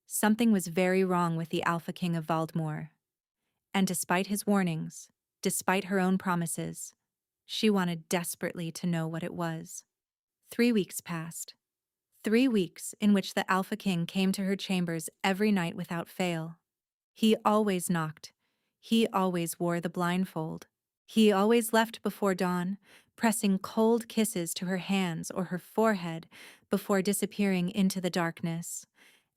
Something was very wrong with the Alpha King of Valdemar. And despite his warnings, despite her own promises, she wanted desperately to know what it was. 3 weeks passed. 3 weeks in which the Alpha King came to her chambers every night without fail. He always knocked. He always wore the blindfold. He always left before dawn, pressing cold kisses to her hands or her forehead before disappearing into the darkness.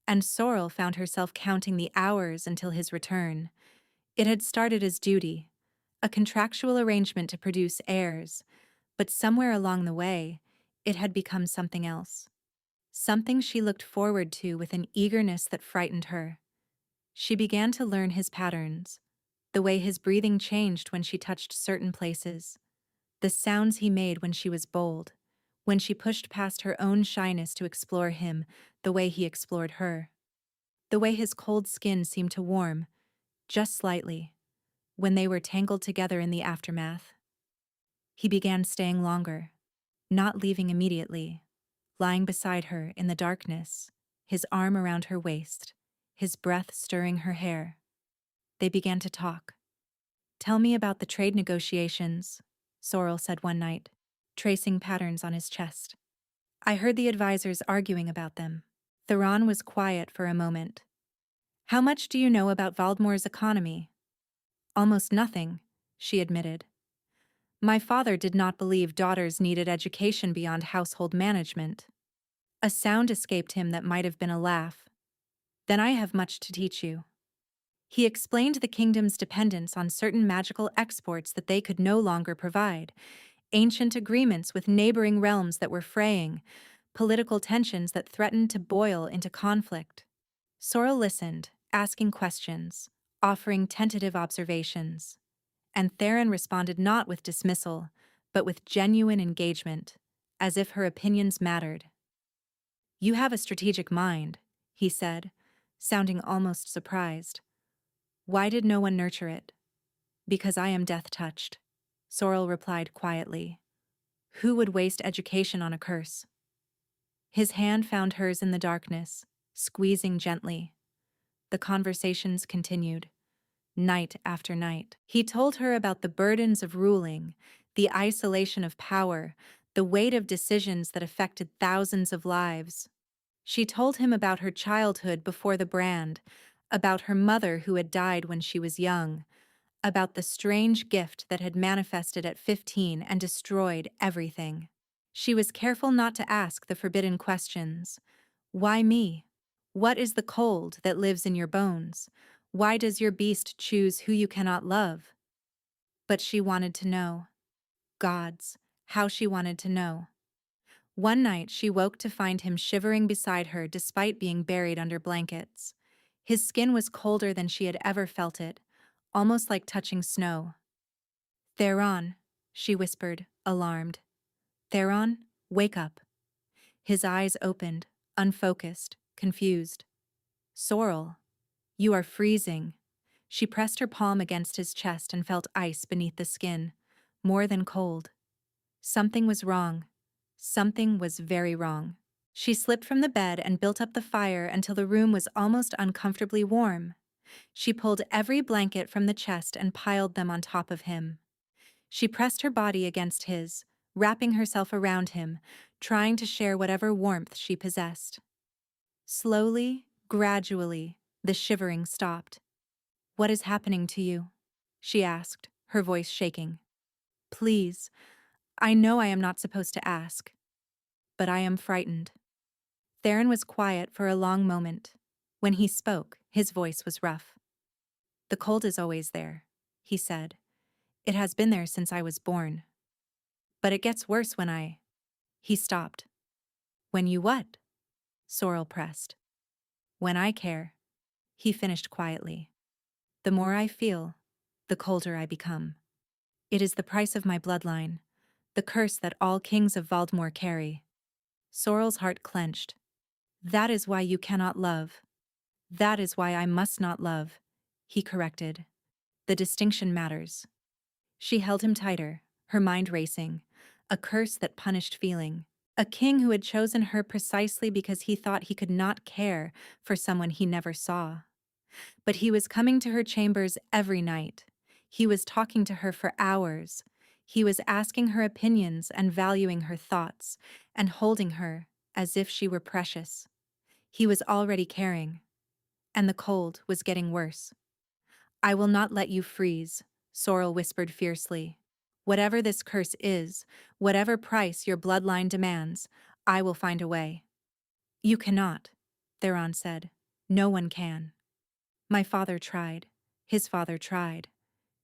And Sorrel found herself counting the hours until his return. It had started as duty, a contractual arrangement to produce heirs, but somewhere along the way, it had become something else. Something she looked forward to with an eagerness that frightened her. She began to learn his patterns, the way his breathing changed when she touched certain places, the sounds he made when she was bold, when she pushed past her own shyness to explore him the way he explored her. The way his cold skin seemed to warm, just slightly, when they were tangled together in the aftermath. He began staying longer, not leaving immediately, lying beside her in the darkness, his arm around her waist, his breath stirring her hair. They began to talk. "Tell me about the trade negotiations," Sorrel said one night, tracing patterns on his chest. "I heard the advisors arguing about them." Theron was quiet for a moment. "How much do you know about Valdemore's economy?" "Almost nothing," she admitted. "My father did not believe daughters needed education beyond household management." A sound escaped him that might have been a laugh. "Then I have much to teach you." He explained the kingdom's dependence on certain magical exports that they could no longer provide, ancient agreements with neighboring realms that were fraying, political tensions that threatened to boil into conflict. Sorrel listened, asking questions, offering tentative observations. And Theron responded not with dismissal, but with genuine engagement, as if her opinions mattered. "You have a strategic mind," he said, sounding almost surprised. "Why did no one nurture it?" "Because I am death-touched," Sorrel replied quietly. "Who would waste education on a curse?" His hand found hers in the darkness, squeezing gently. The conversations continued. Night after night, he told her about the burdens of ruling, the isolation of power, the weight of decisions that affected thousands of lives. She told him about her childhood before the brand, about her mother who had died when she was young, about the strange gift that had manifested at 15 and destroyed everything. She was careful not to ask the forbidden questions. Why me? What is the cold that lives in your bones? Why does your beast choose who you cannot love? But she wanted to know. Gods, how she wanted to know. One night she woke to find him shivering beside her despite being buried under blankets. His skin was colder than she had ever felt it, almost like touching snow. "Theron," she whispered, alarmed. "Theron, wake up." His eyes opened, unfocused, confused. "Sorrel, You are freezing. She pressed her palm against his chest and felt ice beneath the skin, more than cold. Something was wrong. Something was very wrong. She slipped from the bed and built up the fire until the room was almost uncomfortably warm. She pulled every blanket from the chest and piled them on top of him. She pressed her body against his, wrapping herself around him, trying to share whatever warmth she possessed. Slowly, gradually, the shivering stopped. "What is happening to you?" she asked, her voice shaking. "Please, I know I am not supposed to ask, but I am frightened." Theron was quiet for a long moment. When he spoke, his voice was rough. "The cold is always there," he said. "It has been there since I was born. But it gets worse when I—" He stopped. "When you what?" Sorrel pressed. "When I care," he finished quietly. "The more I feel, the colder I become. It is the price of my bloodline, the curse that all kings of Valdemar carry." Sorrel's heart clenched. "That is why you cannot love. That is why I must not love," he corrected. "The distinction matters." She held him tighter, her mind racing. A curse that punished feeling. A king who had chosen her precisely because he thought he could not care for someone he never saw. But he was coming to her chambers every night. He was talking to her for hours. He was asking her opinions and valuing her thoughts, and holding her as if she were precious. He was already caring. And the cold was getting worse. "I will not let you freeze," Sorrel whispered fiercely. "Whatever this curse is, whatever price your bloodline demands, I will find a way." "You cannot," Theron said. "No one can. My father tried. His father tried.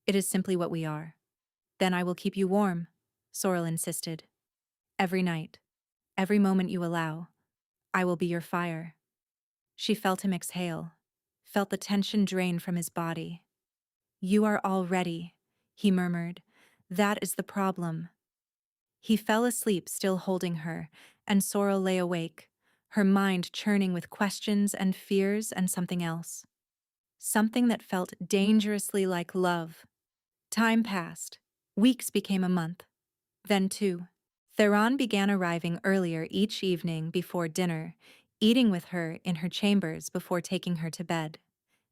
It is simply what we are." "Then I will keep you warm," Sorrel insisted. "Every night. Every moment you allow. I will be your fire." She felt him exhale, felt the tension drain from his body. "You are all ready," he murmured. "That is the problem." He fell asleep still holding her, and Sorrel lay awake, her mind churning with questions and fears and something else. Something that felt dangerously like love. Time passed. Weeks became a month. Then 2. Theron began arriving earlier each evening before dinner, eating with her in her chambers before taking her to bed.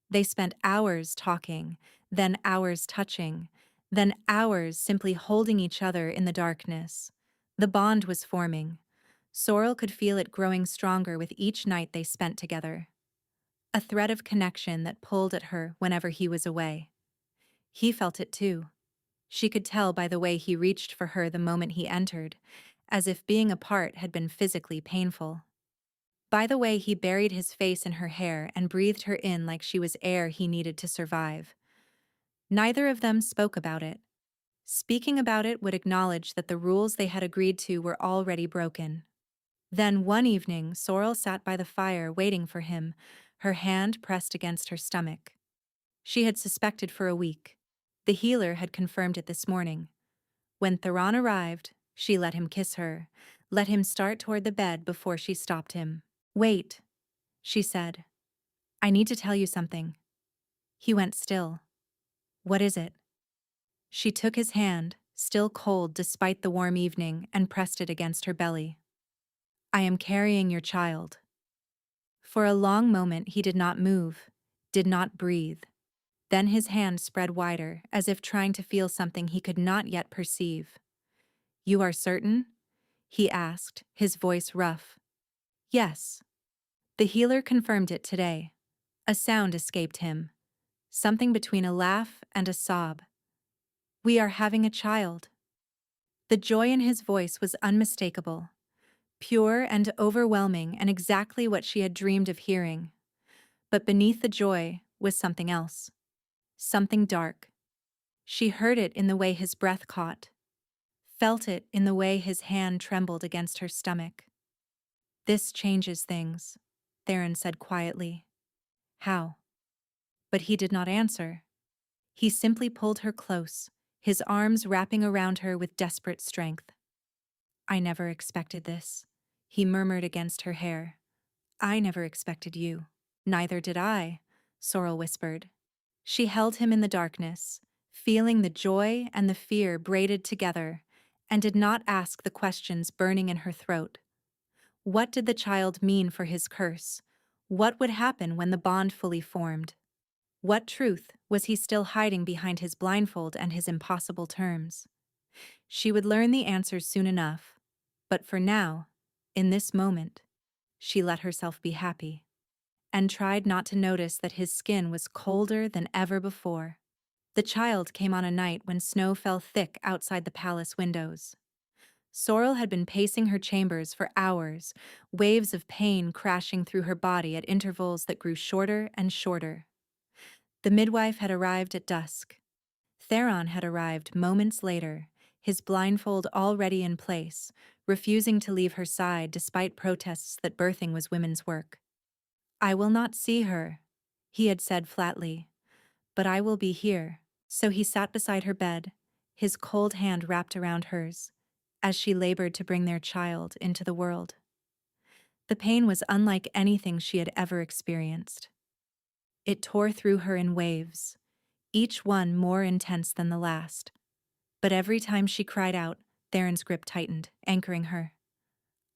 They spent hours talking, then hours touching, then hours simply holding each other in the darkness. The bond was forming. Sorrel could feel it growing stronger with each night they spent together. A thread of connection that pulled at her whenever he was away. He felt it too. She could tell by the way he reached for her the moment he entered, as if being apart had been physically painful. By the way he buried his face in her hair and breathed her in like she was air he needed to survive. Neither of them spoke about it. Speaking about it would acknowledge that the rules they had agreed to were already broken. Then one evening, Sorrel sat by the fire waiting for him, her hand pressed against her stomach. She had suspected for a week. The healer had confirmed it this morning. When Theron arrived, she let him kiss her, let him start toward the bed before she stopped him. "Wait," she said. "I need to tell you something." He went still. "What is it?" She took his hand, still cold despite the warm evening, and pressed it against her belly. "I am carrying your child." For a long moment he did not move, did not breathe. Then his hand spread wider, as if trying to feel something he could not yet perceive. "You are certain?" he asked, his voice rough. "Yes." The healer confirmed it today. A sound escaped him. Something between a laugh and a sob. "We are having a child." The joy in his voice was unmistakable. Pure and overwhelming, and exactly what she had dreamed of hearing. But beneath the joy was something else. Something dark. She heard it in the way his breath caught. Felt it in the way his hand trembled against her stomach. "This changes things," Theron said quietly. "How?" But he did not answer. He simply pulled her close, his arms wrapping around her with desperate strength. "I never expected this," he murmured against her hair. "I never expected you." "Neither did I," Sorrel whispered. She held him in the darkness, feeling the joy and the fear braided together, and did not ask the questions burning in her throat. What did the child mean for his curse? What would happen when the bond fully formed? What truth was he still hiding behind his blindfold and his impossible terms? She would learn the answers soon enough, but for now, in this moment, she let herself be happy, and tried not to notice that his skin was colder than ever before. The child came on a night when snow fell thick outside the palace windows. Sorrel had been pacing her chambers for hours, waves of pain crashing through her body at intervals that grew shorter and shorter. The midwife had arrived at dusk. Theron had arrived moments later, his blindfold already in place, refusing to leave her side despite protests that birthing was women's work. "I will not see her," he had said flatly, "but I will be here." So he sat beside her bed, his cold hand wrapped around hers, as she labored to bring their child into the world. The pain was unlike anything she had ever experienced. It tore through her in waves, each one more intense than the last. But every time she cried out, Theron's grip tightened, anchoring her.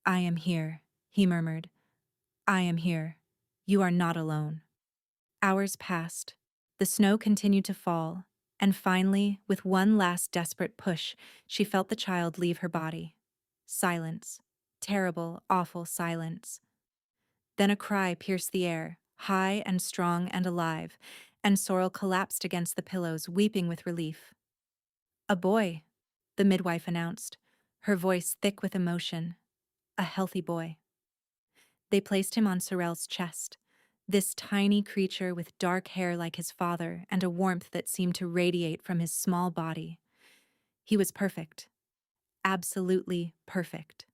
"I am here," he murmured. "I am here. You are not alone." Hours passed. The snow continued to fall, and finally, with one last desperate push, she felt the child leave her body. Silence. Terrible, awful silence. Then a cry pierced the air, high and strong and alive, and Sorrel collapsed against the pillows, weeping with relief. "A boy," the midwife announced, her voice thick with emotion. "A healthy boy." They placed him on Sorrel's chest, this tiny creature with dark hair like his father and a warmth that seemed to radiate from his small body. He was perfect. Absolutely perfect.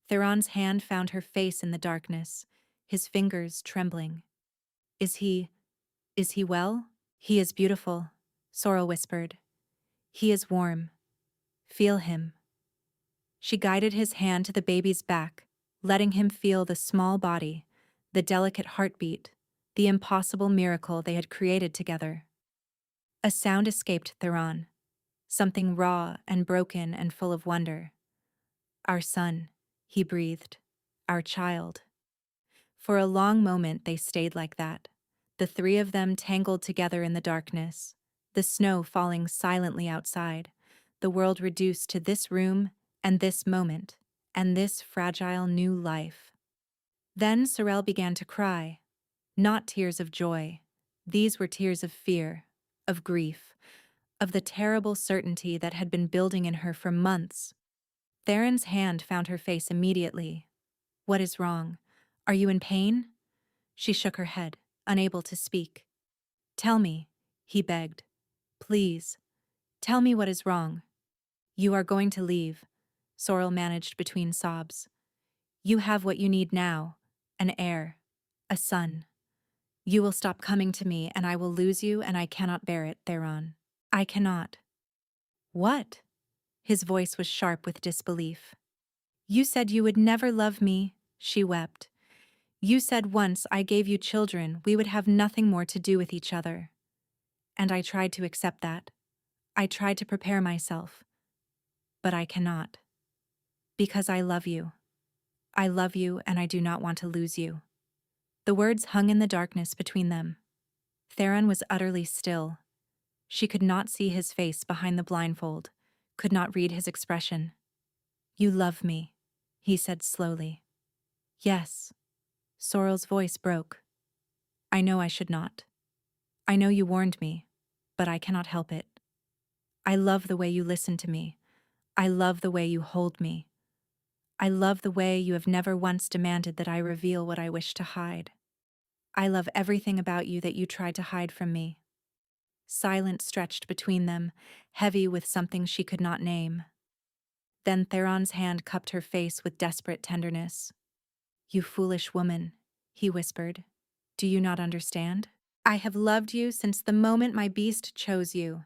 Theron's hand found her face in the darkness, his fingers trembling. Is he well?" "He is beautiful," Sorrel whispered. "He is warm. Feel him." She guided his hand to the baby's back, letting him feel the small body, the delicate heartbeat, the impossible miracle they had created together. A sound escaped Theron, something raw and broken and full of wonder. "Our son," he breathed. "Our child." For a long moment they stayed like that, the three of them tangled together in the darkness, the snow falling silently outside, the world reduced to this room and this moment, and this fragile new life. Then Sorrel began to cry, not tears of joy. These were tears of fear, of grief, of the terrible certainty that had been building in her for months. Theron's hand found her face immediately. "What is wrong? Are you in pain?" She shook her head, unable to speak. "Tell me," he begged. "Please, tell me what is wrong." "You are going to leave," Sorrel managed between sobs. "You have what you need now, an heir, a son. You will stop coming to me and I will lose you and I cannot bear it, Theron. I cannot." "What?" His voice was sharp with disbelief. "You said you would never love me," she wept. "You said once I gave you children we would have nothing more to do with each other. And I tried to accept that. I tried to prepare myself. But I cannot. Because I love you. I love you and I do not want to lose you." The words hung in the darkness between them. Theron was utterly still. She could not see his face behind the blindfold, could not read his expression. "You love me," he said slowly. "Yes." Sorrel's voice broke. "I know I should not. I know you warned me, but I cannot help it. I love the way you listen to me. I love the way you hold me. I love the way you have never once demanded that I reveal what I wish to hide. I love everything about you that you tried to hide from me." Silence stretched between them, heavy with something she could not name. Then Theron's hand cupped her face with desperate tenderness. "You foolish woman," he whispered. "Do you not understand? I have loved you since the moment my beast chose you.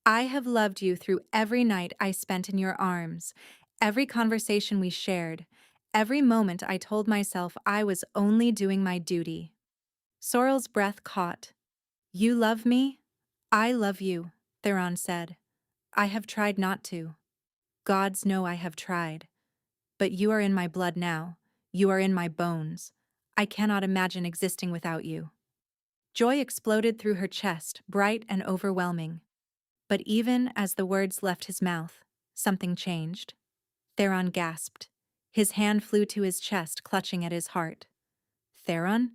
I have loved you through every night I spent in your arms, every conversation we shared, every moment I told myself I was only doing my duty. Sorrel's breath caught. You love me? I love you, Theron said. I have tried not to. Gods know I have tried. But you are in my blood now. You are in my bones. I cannot imagine existing without you. Joy exploded through her chest, bright and overwhelming. But even as the words left his mouth, something changed. Theron gasped. His hand flew to his chest, clutching at his heart. Theron?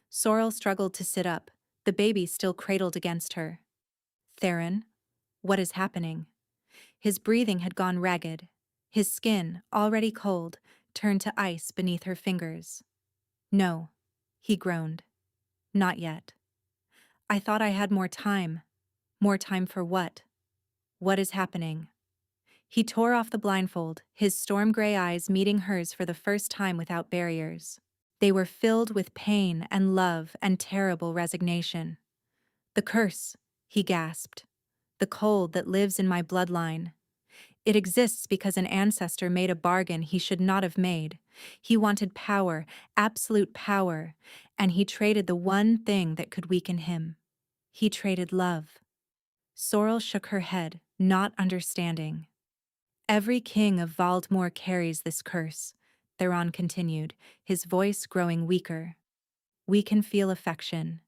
Sorrel struggled to sit up, the baby still cradled against her. Theron? What is happening? His breathing had gone ragged. His skin, already cold, turned to ice beneath her fingers. No, he groaned. Not yet. I thought I had more time. More time for what? What is happening? He tore off the blindfold, his storm-gray eyes meeting hers for the first time without barriers. They were filled with pain and love and terrible resignation. The curse, he gasped. The cold that lives in my bloodline. It exists because an ancestor made a bargain he should not have made. He wanted power, absolute power, and he traded the one thing that could weaken him. He traded love. Sorrel shook her head, not understanding. Every king of Valdemar carries this curse, Theron continued, his voice growing weaker. We can feel affection.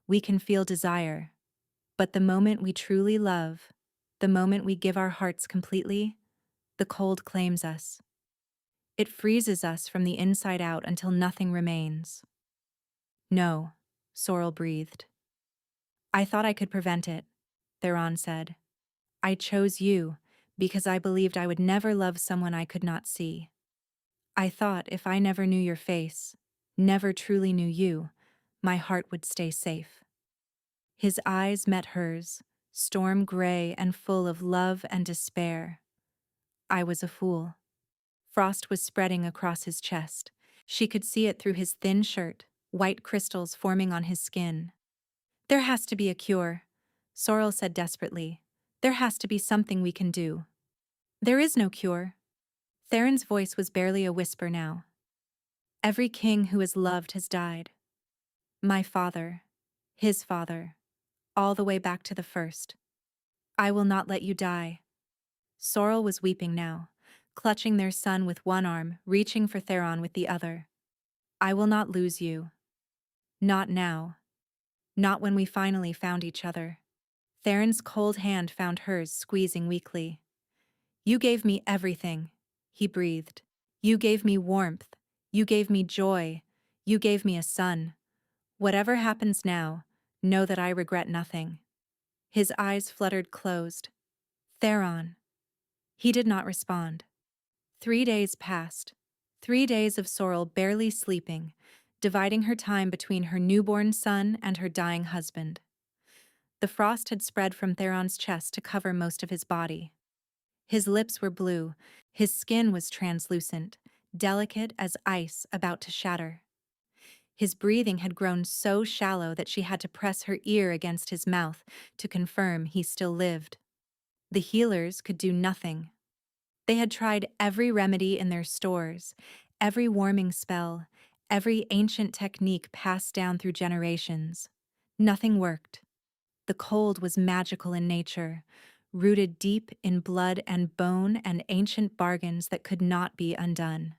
We can feel desire. But the moment we truly love, the moment we give our hearts completely, the cold claims us. It freezes us from the inside out until nothing remains. No, Sorrel breathed. I thought I could prevent it, Theron said. I chose you because I believed I would never love someone I could not see. I thought if I never knew your face, never truly knew you, my heart would stay safe. His eyes met hers, storm-gray and full of love and despair. I was a fool. Frost was spreading across his chest. She could see it through his thin shirt, white crystals forming on his skin. There has to be a cure, Sorrel said desperately. There has to be something we can do. There is no cure. Theron's voice was barely a whisper now. Every king who has loved has died. My father, his father, all the way back to the first. I will not let you die. Sorrel was weeping now, clutching their son with one arm, reaching for Theron with the other. I will not lose you. Not now. Not when we finally found each other. Theron's cold hand found hers, squeezing weakly. You gave me everything, he breathed. You gave me warmth. You gave me joy. You gave me a son. Whatever happens now, know that I regret nothing. His eyes fluttered closed. Theron. He did not respond. 3 days passed. 3 days of Sorrel barely sleeping, dividing her time between her newborn son and her dying husband. The frost had spread from Theron's chest to cover most of his body. His lips were blue, his skin was translucent, delicate as ice about to shatter. His breathing had grown so shallow that she had to press her ear against his mouth to confirm he still lived. The healers could do nothing. They had tried every remedy in their stores, every warming spell, every ancient technique passed down through generations. Nothing worked. The cold was magical in nature, rooted deep in blood and bone and ancient bargains that could not be undone.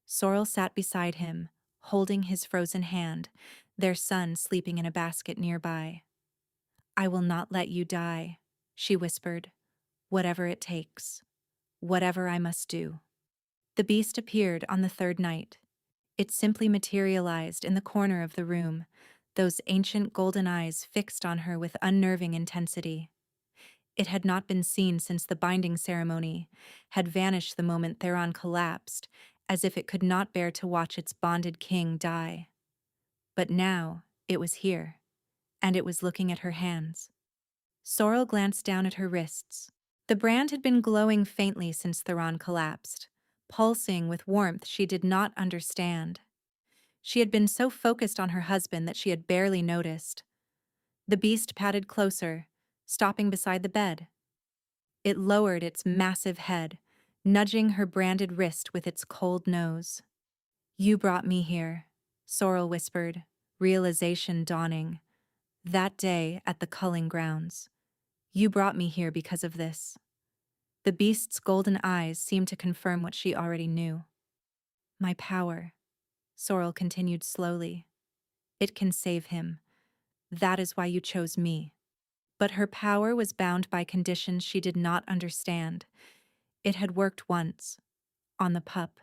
Sorrel sat beside him, holding his frozen hand, their son sleeping in a basket nearby. I will not let you die, she whispered, whatever it takes, whatever I must do. The beast appeared on the third night. It simply materialized in the corner of the room, those ancient golden eyes fixed on her with unnerving intensity. It had not been seen since the binding ceremony, had vanished the moment Theron collapsed, as if it could not bear to watch its bonded king die. But now, it was here, and it was looking at her hands. Sorrel glanced down at her wrists. The brand had been glowing faintly since Theron collapsed, pulsing with warmth she did not understand. She had been so focused on her husband that she had barely noticed. The beast padded closer, stopping beside the bed. It lowered its massive head, nudging her branded wrist with its cold nose. You brought me here, Sorrel whispered, realization dawning. That day at the culling grounds. You brought me here because of this. The beast's golden eyes seemed to confirm what she already knew. My power, Sorrel continued slowly. It can save him. That is why you chose me. But her power was bound by conditions she did not understand. It had worked once, on the pup,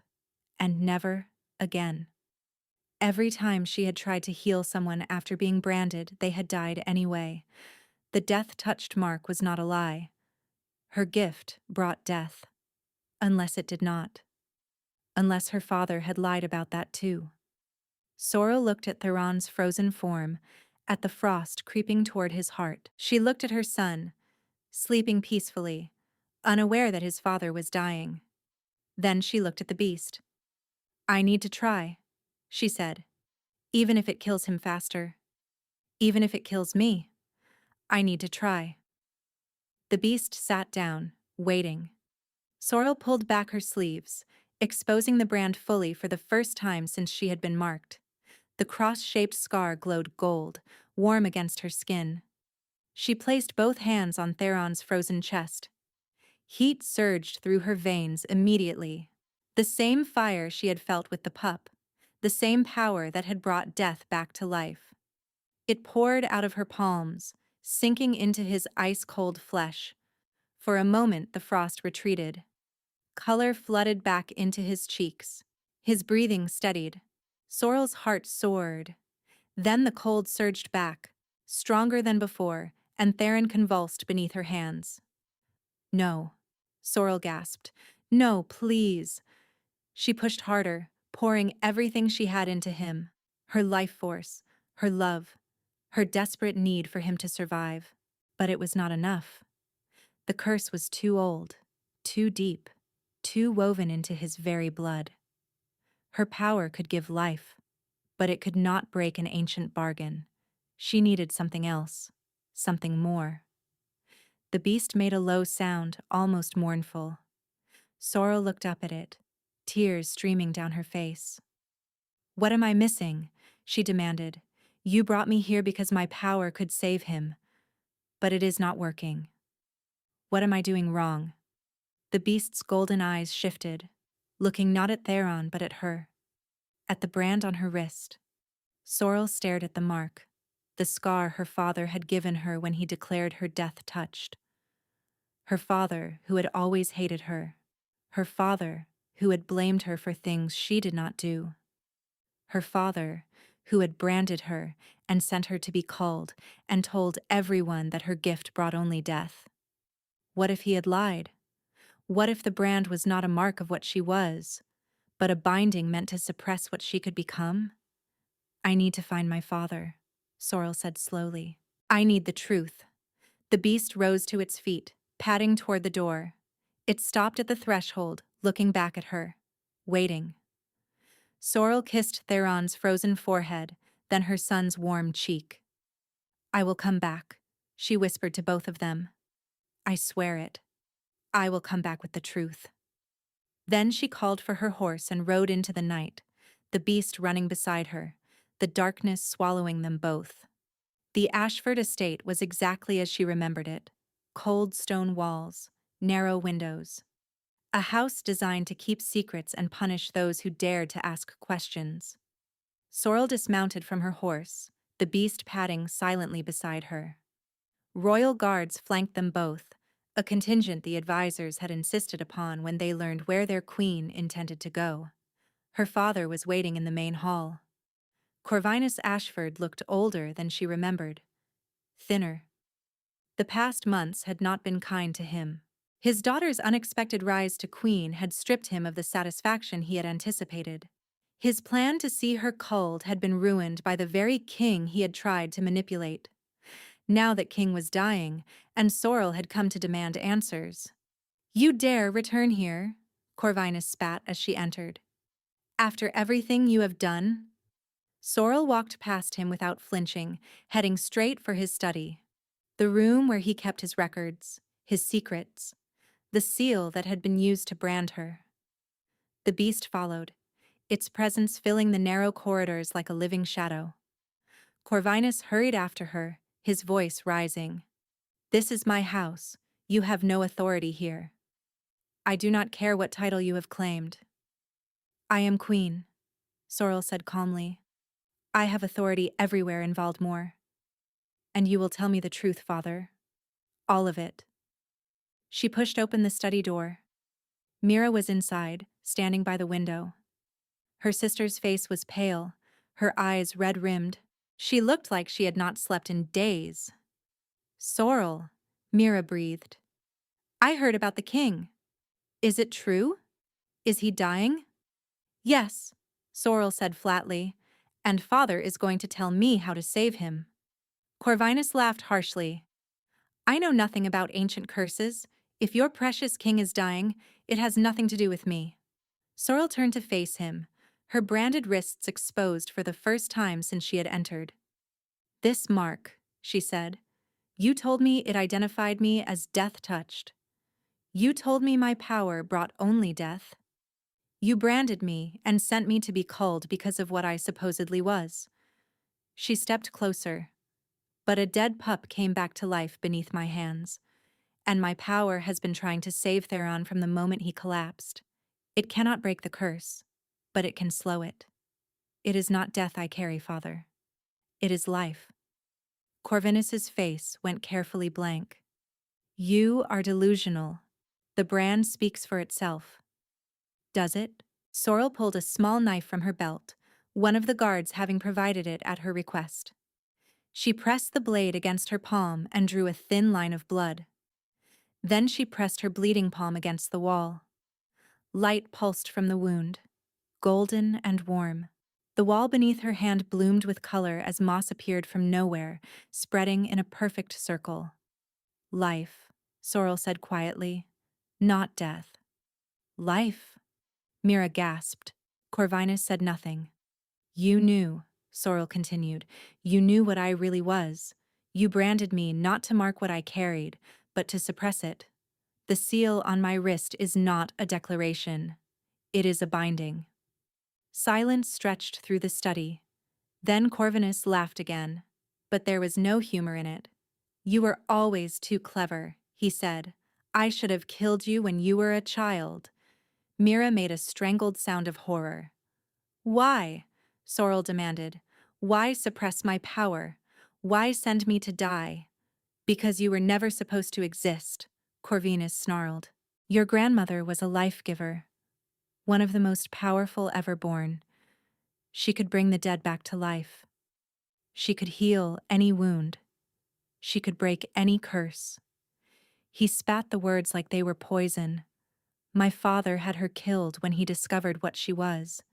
and never again. Every time she had tried to heal someone after being branded, they had died anyway. The death-touched mark was not a lie. Her gift brought death. Unless it did not. Unless her father had lied about that too. Sorrel looked at Theron's frozen form, at the frost creeping toward his heart. She looked at her son, sleeping peacefully, unaware that his father was dying. Then she looked at the beast. I need to try, she said. Even if it kills him faster. Even if it kills me. I need to try. The beast sat down, waiting. Sorrel pulled back her sleeves, exposing the brand fully for the first time since she had been marked. The cross-shaped scar glowed gold, warm against her skin. She placed both hands on Theron's frozen chest. Heat surged through her veins immediately. The same fire she had felt with the pup. The same power that had brought death back to life. It poured out of her palms, sinking into his ice-cold flesh. For a moment the frost retreated. Color flooded back into his cheeks. His breathing steadied. Sorrel's heart soared. Then the cold surged back, stronger than before, and Theron convulsed beneath her hands. No, Sorrel gasped. No, please. She pushed harder, pouring everything she had into him. Her life force, her love, her desperate need for him to survive. But it was not enough. The curse was too old, too deep, too woven into his very blood. Her power could give life, but it could not break an ancient bargain. She needed something else, something more. The beast made a low sound, almost mournful. Sorrel looked up at it, tears streaming down her face. What am I missing? She demanded. You brought me here because my power could save him. But it is not working. What am I doing wrong? The beast's golden eyes shifted, looking not at Theron but at her. At the brand on her wrist. Sorrel stared at the mark, the scar her father had given her when he declared her death touched. Her father, who had always hated her. Her father, who had blamed her for things she did not do. Her father, who had branded her and sent her to be culled and told everyone that her gift brought only death. What if he had lied? What if the brand was not a mark of what she was, but a binding meant to suppress what she could become? I need to find my father, Sorrel said slowly. I need the truth. The beast rose to its feet, padding toward the door. It stopped at the threshold, looking back at her, waiting. Sorrel kissed Theron's frozen forehead, then her son's warm cheek. I will come back, she whispered to both of them. I swear it. I will come back with the truth. Then she called for her horse and rode into the night, the beast running beside her, the darkness swallowing them both. The Ashford estate was exactly as she remembered it. Cold stone walls, narrow windows. A house designed to keep secrets and punish those who dared to ask questions. Sorrel dismounted from her horse, the beast padding silently beside her. Royal guards flanked them both, a contingent the advisors had insisted upon when they learned where their queen intended to go. Her father was waiting in the main hall. Corvinus Ashford looked older than she remembered, thinner. The past months had not been kind to him. His daughter's unexpected rise to queen had stripped him of the satisfaction he had anticipated. His plan to see her culled had been ruined by the very king he had tried to manipulate. Now that King was dying, and Sorrel had come to demand answers. You dare return here? Corvinus spat as she entered. After everything you have done? Sorrel walked past him without flinching, heading straight for his study. The room where he kept his records, his secrets, the seal that had been used to brand her. The beast followed, its presence filling the narrow corridors like a living shadow. Corvinus hurried after her, his voice rising. This is my house. You have no authority here. I do not care what title you have claimed. I am queen, Sorrel said calmly. I have authority everywhere in Valdemar. And you will tell me the truth, father. All of it. She pushed open the study door. Mira was inside, standing by the window. Her sister's face was pale, her eyes red-rimmed. She looked like she had not slept in days. Sorrel, Mira breathed. I heard about the king. Is it true? Is he dying? Yes, Sorrel said flatly, and father is going to tell me how to save him. Corvinus laughed harshly. I know nothing about ancient curses. If your precious king is dying, it has nothing to do with me. Sorrel turned to face him, her branded wrists exposed for the first time since she had entered. This mark, she said. You told me it identified me as death-touched. You told me my power brought only death. You branded me and sent me to be culled because of what I supposedly was. She stepped closer, but a dead pup came back to life beneath my hands, and my power has been trying to save Theron from the moment he collapsed. It cannot break the curse, but it can slow it. It is not death I carry, father. It is life. Corvinus's face went carefully blank. You are delusional. The brand speaks for itself. Does it? Sorrel pulled a small knife from her belt, one of the guards having provided it at her request. She pressed the blade against her palm and drew a thin line of blood. Then she pressed her bleeding palm against the wall. Light pulsed from the wound, golden and warm. The wall beneath her hand bloomed with color as moss appeared from nowhere, spreading in a perfect circle. Life, Sorrel said quietly, not death. Life, Mira gasped. Corvinus said nothing. You knew, Sorrel continued. You knew what I really was. You branded me not to mark what I carried, but to suppress it. The seal on my wrist is not a declaration. It is a binding. Silence stretched through the study. Then Corvinus laughed again, but there was no humor in it. You were always too clever, he said. I should have killed you when you were a child. Mira made a strangled sound of horror. Why? Sorrel demanded. Why suppress my power? Why send me to die? Because you were never supposed to exist, Corvinus snarled. Your grandmother was a life-giver, one of the most powerful ever born. She could bring the dead back to life. She could heal any wound. She could break any curse. He spat the words like they were poison. My father had her killed when he discovered what she was.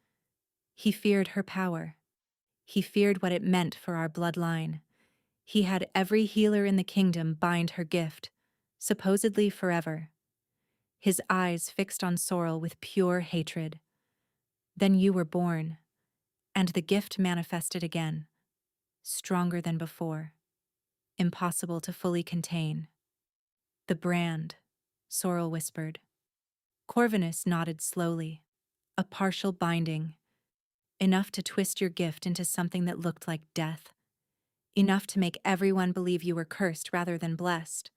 He feared her power. He feared what it meant for our bloodline. He had every healer in the kingdom bind her gift, supposedly forever. His eyes fixed on Sorrel with pure hatred. Then you were born, and the gift manifested again, stronger than before, impossible to fully contain. The brand, Sorrel whispered. Corvinus nodded slowly. A partial binding, enough to twist your gift into something that looked like death. Enough to make everyone believe you were cursed rather than blessed.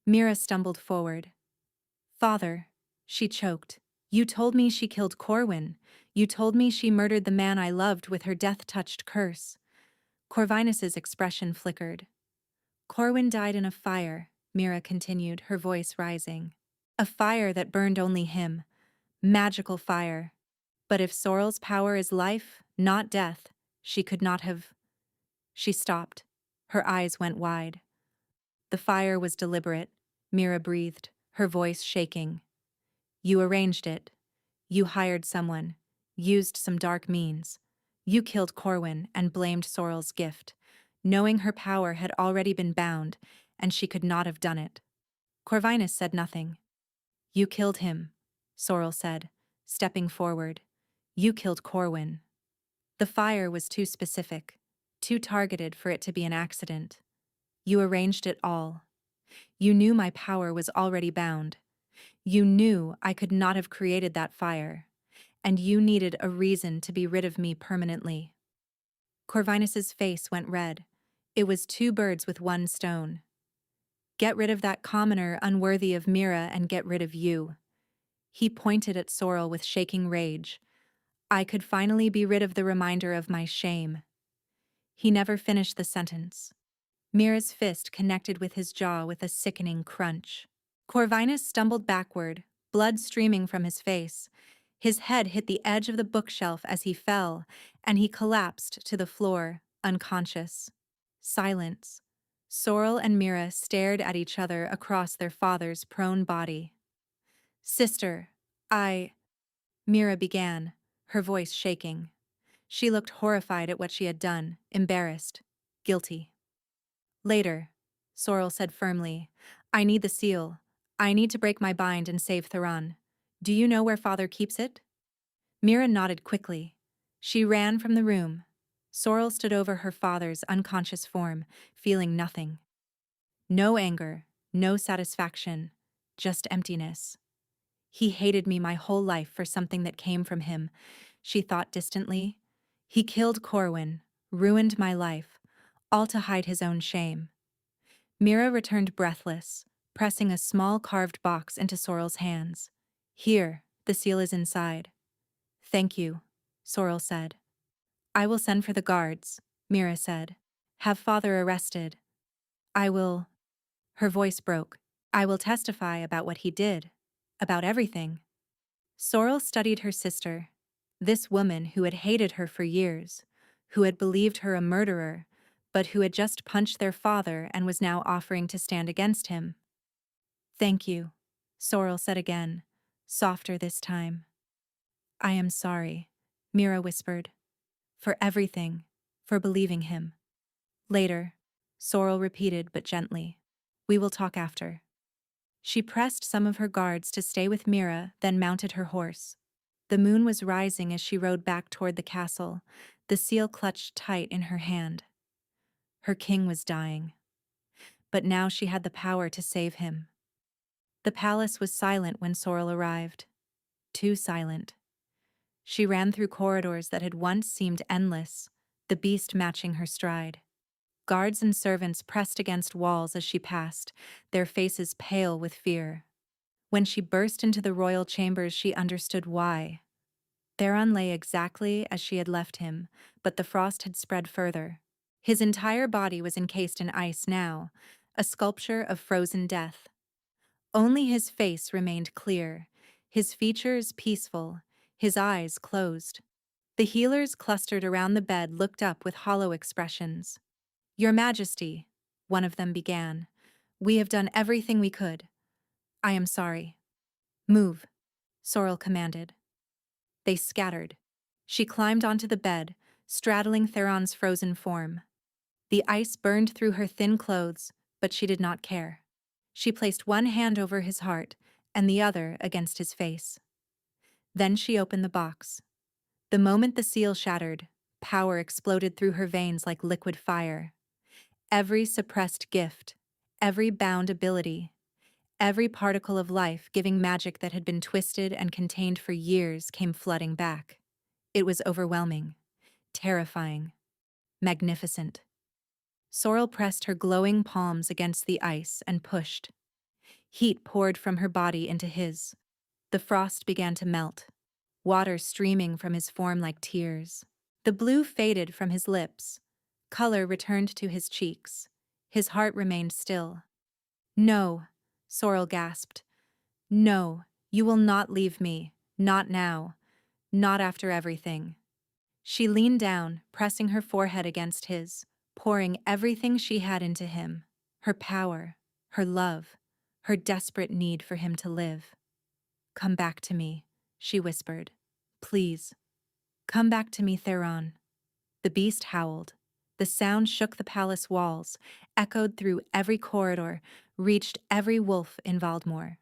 Mira stumbled forward. Father, she choked. You told me she killed Corwin. You told me she murdered the man I loved with her death-touched curse. Corvinus's expression flickered. Corwin died in a fire, Mira continued, her voice rising. A fire that burned only him. Magical fire. But if Sorrel's power is life, not death, she could not have... She stopped. Her eyes went wide. The fire was deliberate, Mira breathed, her voice shaking. You arranged it. You hired someone. Used some dark means. You killed Corwin and blamed Sorrel's gift, knowing her power had already been bound, and she could not have done it. Corvinus said nothing. You killed him, Sorrel said, stepping forward. You killed Corwin. The fire was too specific, too targeted for it to be an accident. You arranged it all. You knew my power was already bound. You knew I could not have created that fire, and you needed a reason to be rid of me permanently. Corvinus's face went red. It was two birds with one stone. Get rid of that commoner unworthy of Mira and get rid of you. He pointed at Sorrel with shaking rage. I could finally be rid of the reminder of my shame. He never finished the sentence. Mira's fist connected with his jaw with a sickening crunch. Corvinus stumbled backward, blood streaming from his face. His head hit the edge of the bookshelf as he fell, and he collapsed to the floor, unconscious. Silence. Sorrel and Mira stared at each other across their father's prone body. Sister, Mira began, her voice shaking. She looked horrified at what she had done, embarrassed, guilty. Later, Sorrel said firmly, I need the seal. I need to break my bind and save Theron. Do you know where Father keeps it? Mira nodded quickly. She ran from the room. Sorrel stood over her father's unconscious form, feeling nothing. No anger, no satisfaction, just emptiness. He hated me my whole life for something that came from him, she thought distantly. He killed Corwin, ruined my life, all to hide his own shame. Mira returned breathless, pressing a small carved box into Sorrel's hands. Here, the seal is inside. Thank you, Sorrel said. I will send for the guards, Mira said. Have Father arrested. I will. Her voice broke. I will testify about what he did. About everything. Sorrel studied her sister. This woman who had hated her for years, who had believed her a murderer, but who had just punched their father and was now offering to stand against him. Thank you, Sorrel said again, softer this time. I am sorry, Mira whispered. For everything, for believing him. Later, Sorrel repeated but gently. We will talk after. She pressed some of her guards to stay with Mira, then mounted her horse. The moon was rising as she rode back toward the castle, the seal clutched tight in her hand. Her king was dying. But now she had the power to save him. The palace was silent when Sorrel arrived. Too silent. She ran through corridors that had once seemed endless, the beast matching her stride. Guards and servants pressed against walls as she passed, their faces pale with fear. When she burst into the royal chambers, she understood why. Theron lay exactly as she had left him, but the frost had spread further. His entire body was encased in ice now, a sculpture of frozen death. Only his face remained clear, his features peaceful, his eyes closed. The healers clustered around the bed looked up with hollow expressions. Your Majesty, one of them began, we have done everything we could. I am sorry. Move, Sorrel commanded. They scattered. She climbed onto the bed, straddling Theron's frozen form. The ice burned through her thin clothes, but she did not care. She placed one hand over his heart and the other against his face. Then she opened the box. The moment the seal shattered, power exploded through her veins like liquid fire. Every suppressed gift, every bound ability, every particle of life giving magic that had been twisted and contained for years came flooding back. It was overwhelming, terrifying, magnificent. Sorrel pressed her glowing palms against the ice and pushed. Heat poured from her body into his. The frost began to melt, water streaming from his form like tears. The blue faded from his lips. Color returned to his cheeks. His heart remained still. No, Sorrel gasped. No, you will not leave me. Not now. Not after everything. She leaned down, pressing her forehead against his, pouring everything she had into him. Her power, her love, her desperate need for him to live. Come back to me, she whispered. Please. Come back to me, Theron. The beast howled. The sound shook the palace walls, echoed through every corridor, reached every wolf in Valdemar.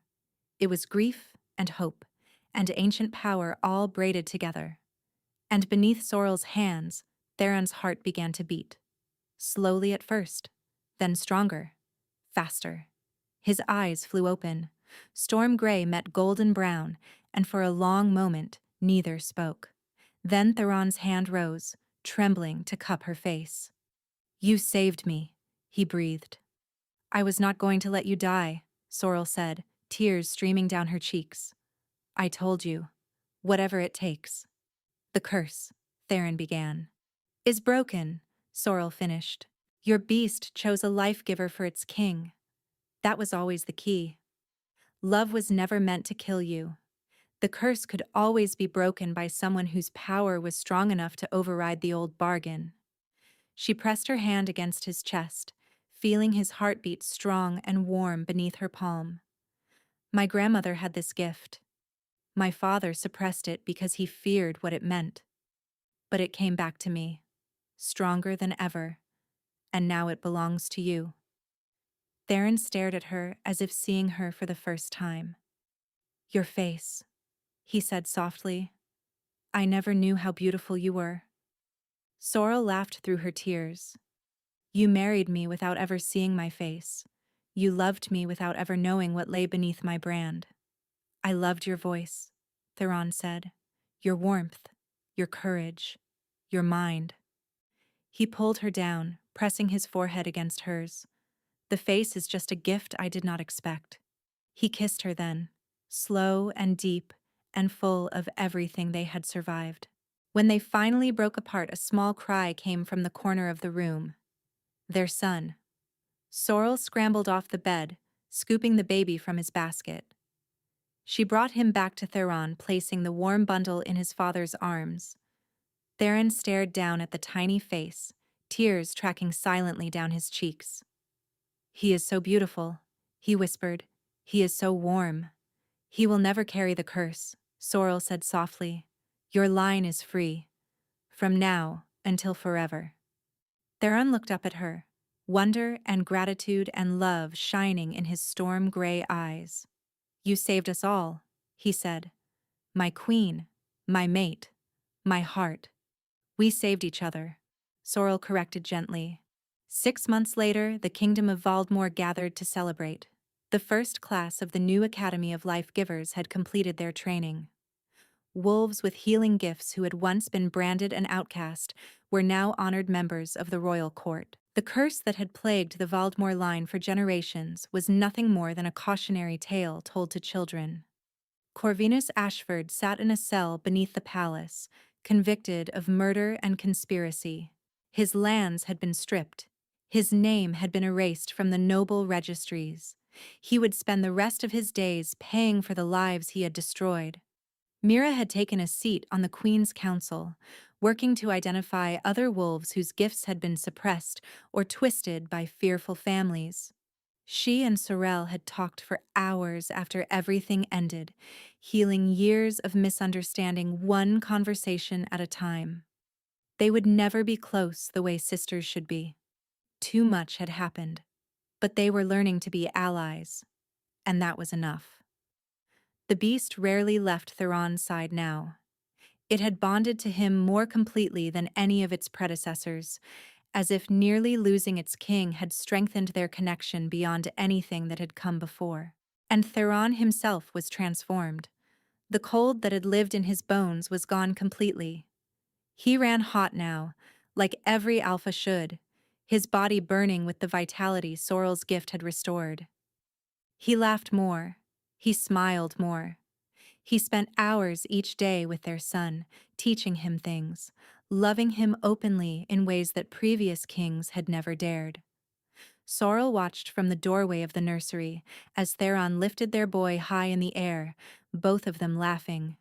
It was grief and hope, and ancient power all braided together. And beneath Sorrel's hands, Theron's heart began to beat. Slowly at first, then stronger, faster. His eyes flew open. Storm gray met golden brown, and for a long moment, neither spoke. Then Theron's hand rose, trembling to cup her face. "You saved me," he breathed. "I was not going to let you die," Sorrel said, tears streaming down her cheeks. "I told you. Whatever it takes." "The curse," Theron began, "is broken," Sorrel finished. "Your beast chose a life-giver for its king. That was always the key. Love was never meant to kill you. The curse could always be broken by someone whose power was strong enough to override the old bargain." She pressed her hand against his chest, feeling his heartbeat strong and warm beneath her palm. "My grandmother had this gift. My father suppressed it because he feared what it meant. But it came back to me, stronger than ever, and now it belongs to you." Theron stared at her as if seeing her for the first time. "Your face," he said softly. "I never knew how beautiful you were." Sorrel laughed through her tears. "You married me without ever seeing my face. You loved me without ever knowing what lay beneath my brand." "I loved your voice," Theron said. "Your warmth, your courage, your mind." He pulled her down, pressing his forehead against hers. "The face is just a gift I did not expect." He kissed her then, slow and deep and full of everything they had survived. When they finally broke apart, a small cry came from the corner of the room. Their son. Sorrel scrambled off the bed, scooping the baby from his basket. She brought him back to Theron, placing the warm bundle in his father's arms. Theron stared down at the tiny face, tears tracking silently down his cheeks. "He is so beautiful," he whispered. "He is so warm." "He will never carry the curse," Sorrel said softly. "Your line is free. From now until forever." Theron looked up at her, wonder and gratitude and love shining in his storm-gray eyes. "You saved us all," he said. "My queen, my mate, my heart." "We saved each other," Sorrel corrected gently. 6 months later, the kingdom of Valdemar gathered to celebrate. The first class of the new Academy of Life Givers had completed their training. Wolves with healing gifts who had once been branded an outcast were now honored members of the royal court. The curse that had plagued the Valdemar line for generations was nothing more than a cautionary tale told to children. Corvinus Ashford sat in a cell beneath the palace, convicted of murder and conspiracy. His lands had been stripped. His name had been erased from the noble registries. He would spend the rest of his days paying for the lives he had destroyed. Mira had taken a seat on the Queen's Council, working to identify other wolves whose gifts had been suppressed or twisted by fearful families. She and Sorrel had talked for hours after everything ended, healing years of misunderstanding one conversation at a time. They would never be close the way sisters should be. Too much had happened, but they were learning to be allies, and that was enough. The beast rarely left Theron's side now. It had bonded to him more completely than any of its predecessors, as if nearly losing its king had strengthened their connection beyond anything that had come before. And Theron himself was transformed. The cold that had lived in his bones was gone completely. He ran hot now, like every alpha should, his body burning with the vitality Sorrel's gift had restored. He laughed more. He smiled more. He spent hours each day with their son, teaching him things, loving him openly in ways that previous kings had never dared. Sorrel watched from the doorway of the nursery as Theron lifted their boy high in the air, both of them laughing.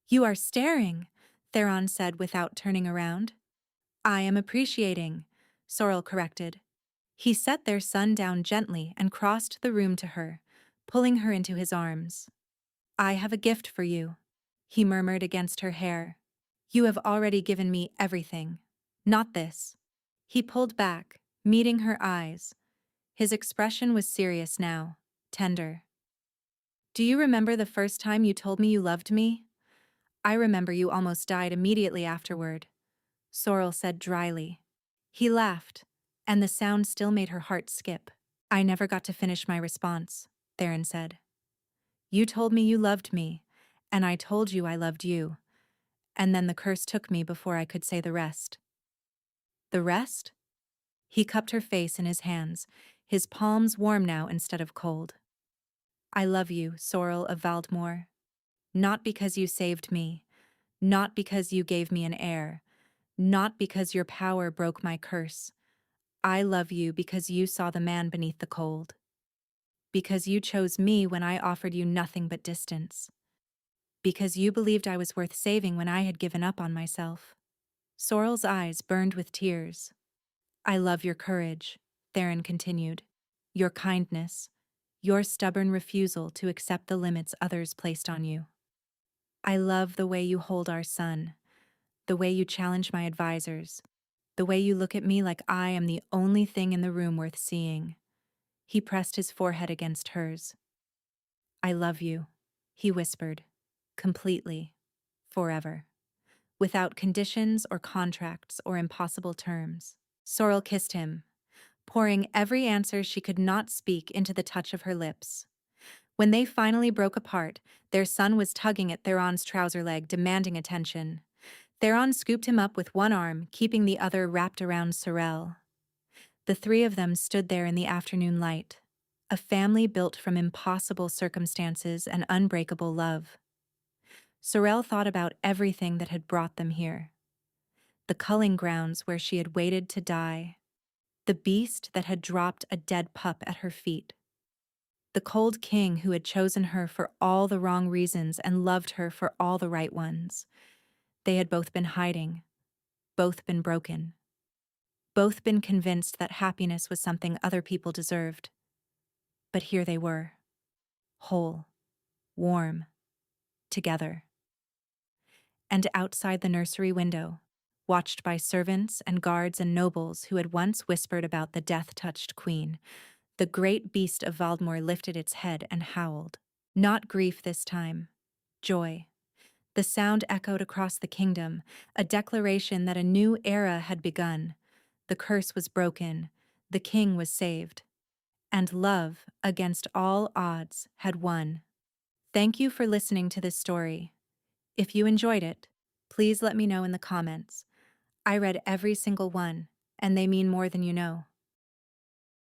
"You are staring," Theron said without turning around. "I am appreciating," Sorrel corrected. He set their son down gently and crossed the room to her, pulling her into his arms. "I have a gift for you," he murmured against her hair. "You have already given me everything. Not this." He pulled back, meeting her eyes. His expression was serious now, tender. "Do you remember the first time you told me you loved me? I remember you almost died immediately afterward," Sorrel said dryly. He laughed, and the sound still made her heart skip. "I never got to finish my response," Theron said. "You told me you loved me, and I told you I loved you, and then the curse took me before I could say the rest." The rest? He cupped her face in his hands, his palms warm now instead of cold. I love you, Sorrel of Valdemore. Not because you saved me, not because you gave me an heir, not because your power broke my curse. I love you because you saw the man beneath the cold. Because you chose me when I offered you nothing but distance. Because you believed I was worth saving when I had given up on myself. Sorrel's eyes burned with tears. I love your courage, Theron continued. Your kindness. Your stubborn refusal to accept the limits others placed on you. I love the way you hold our son, the way you challenge my advisors, the way you look at me like I am the only thing in the room worth seeing. He pressed his forehead against hers. I love you, he whispered, completely, forever, without conditions or contracts or impossible terms. Sorrel kissed him, pouring every answer she could not speak into the touch of her lips. When they finally broke apart, their son was tugging at Theron's trouser leg, demanding attention. Theron scooped him up with one arm, keeping the other wrapped around Sorrel. The three of them stood there in the afternoon light, a family built from impossible circumstances and unbreakable love. Sorrel thought about everything that had brought them here. The culling grounds where she had waited to die. The beast that had dropped a dead pup at her feet. The cold king who had chosen her for all the wrong reasons and loved her for all the right ones. They had both been hiding, both been broken, both been convinced that happiness was something other people deserved. But here they were, whole, warm, together. And outside the nursery window, watched by servants and guards and nobles who had once whispered about the death-touched queen, the great beast of Valdemore lifted its head and howled. Not grief this time, joy. The sound echoed across the kingdom, a declaration that a new era had begun. The curse was broken, the king was saved, and love, against all odds, had won. Thank you for listening to this story. If you enjoyed it, please let me know in the comments. I read every single one, and they mean more than you know.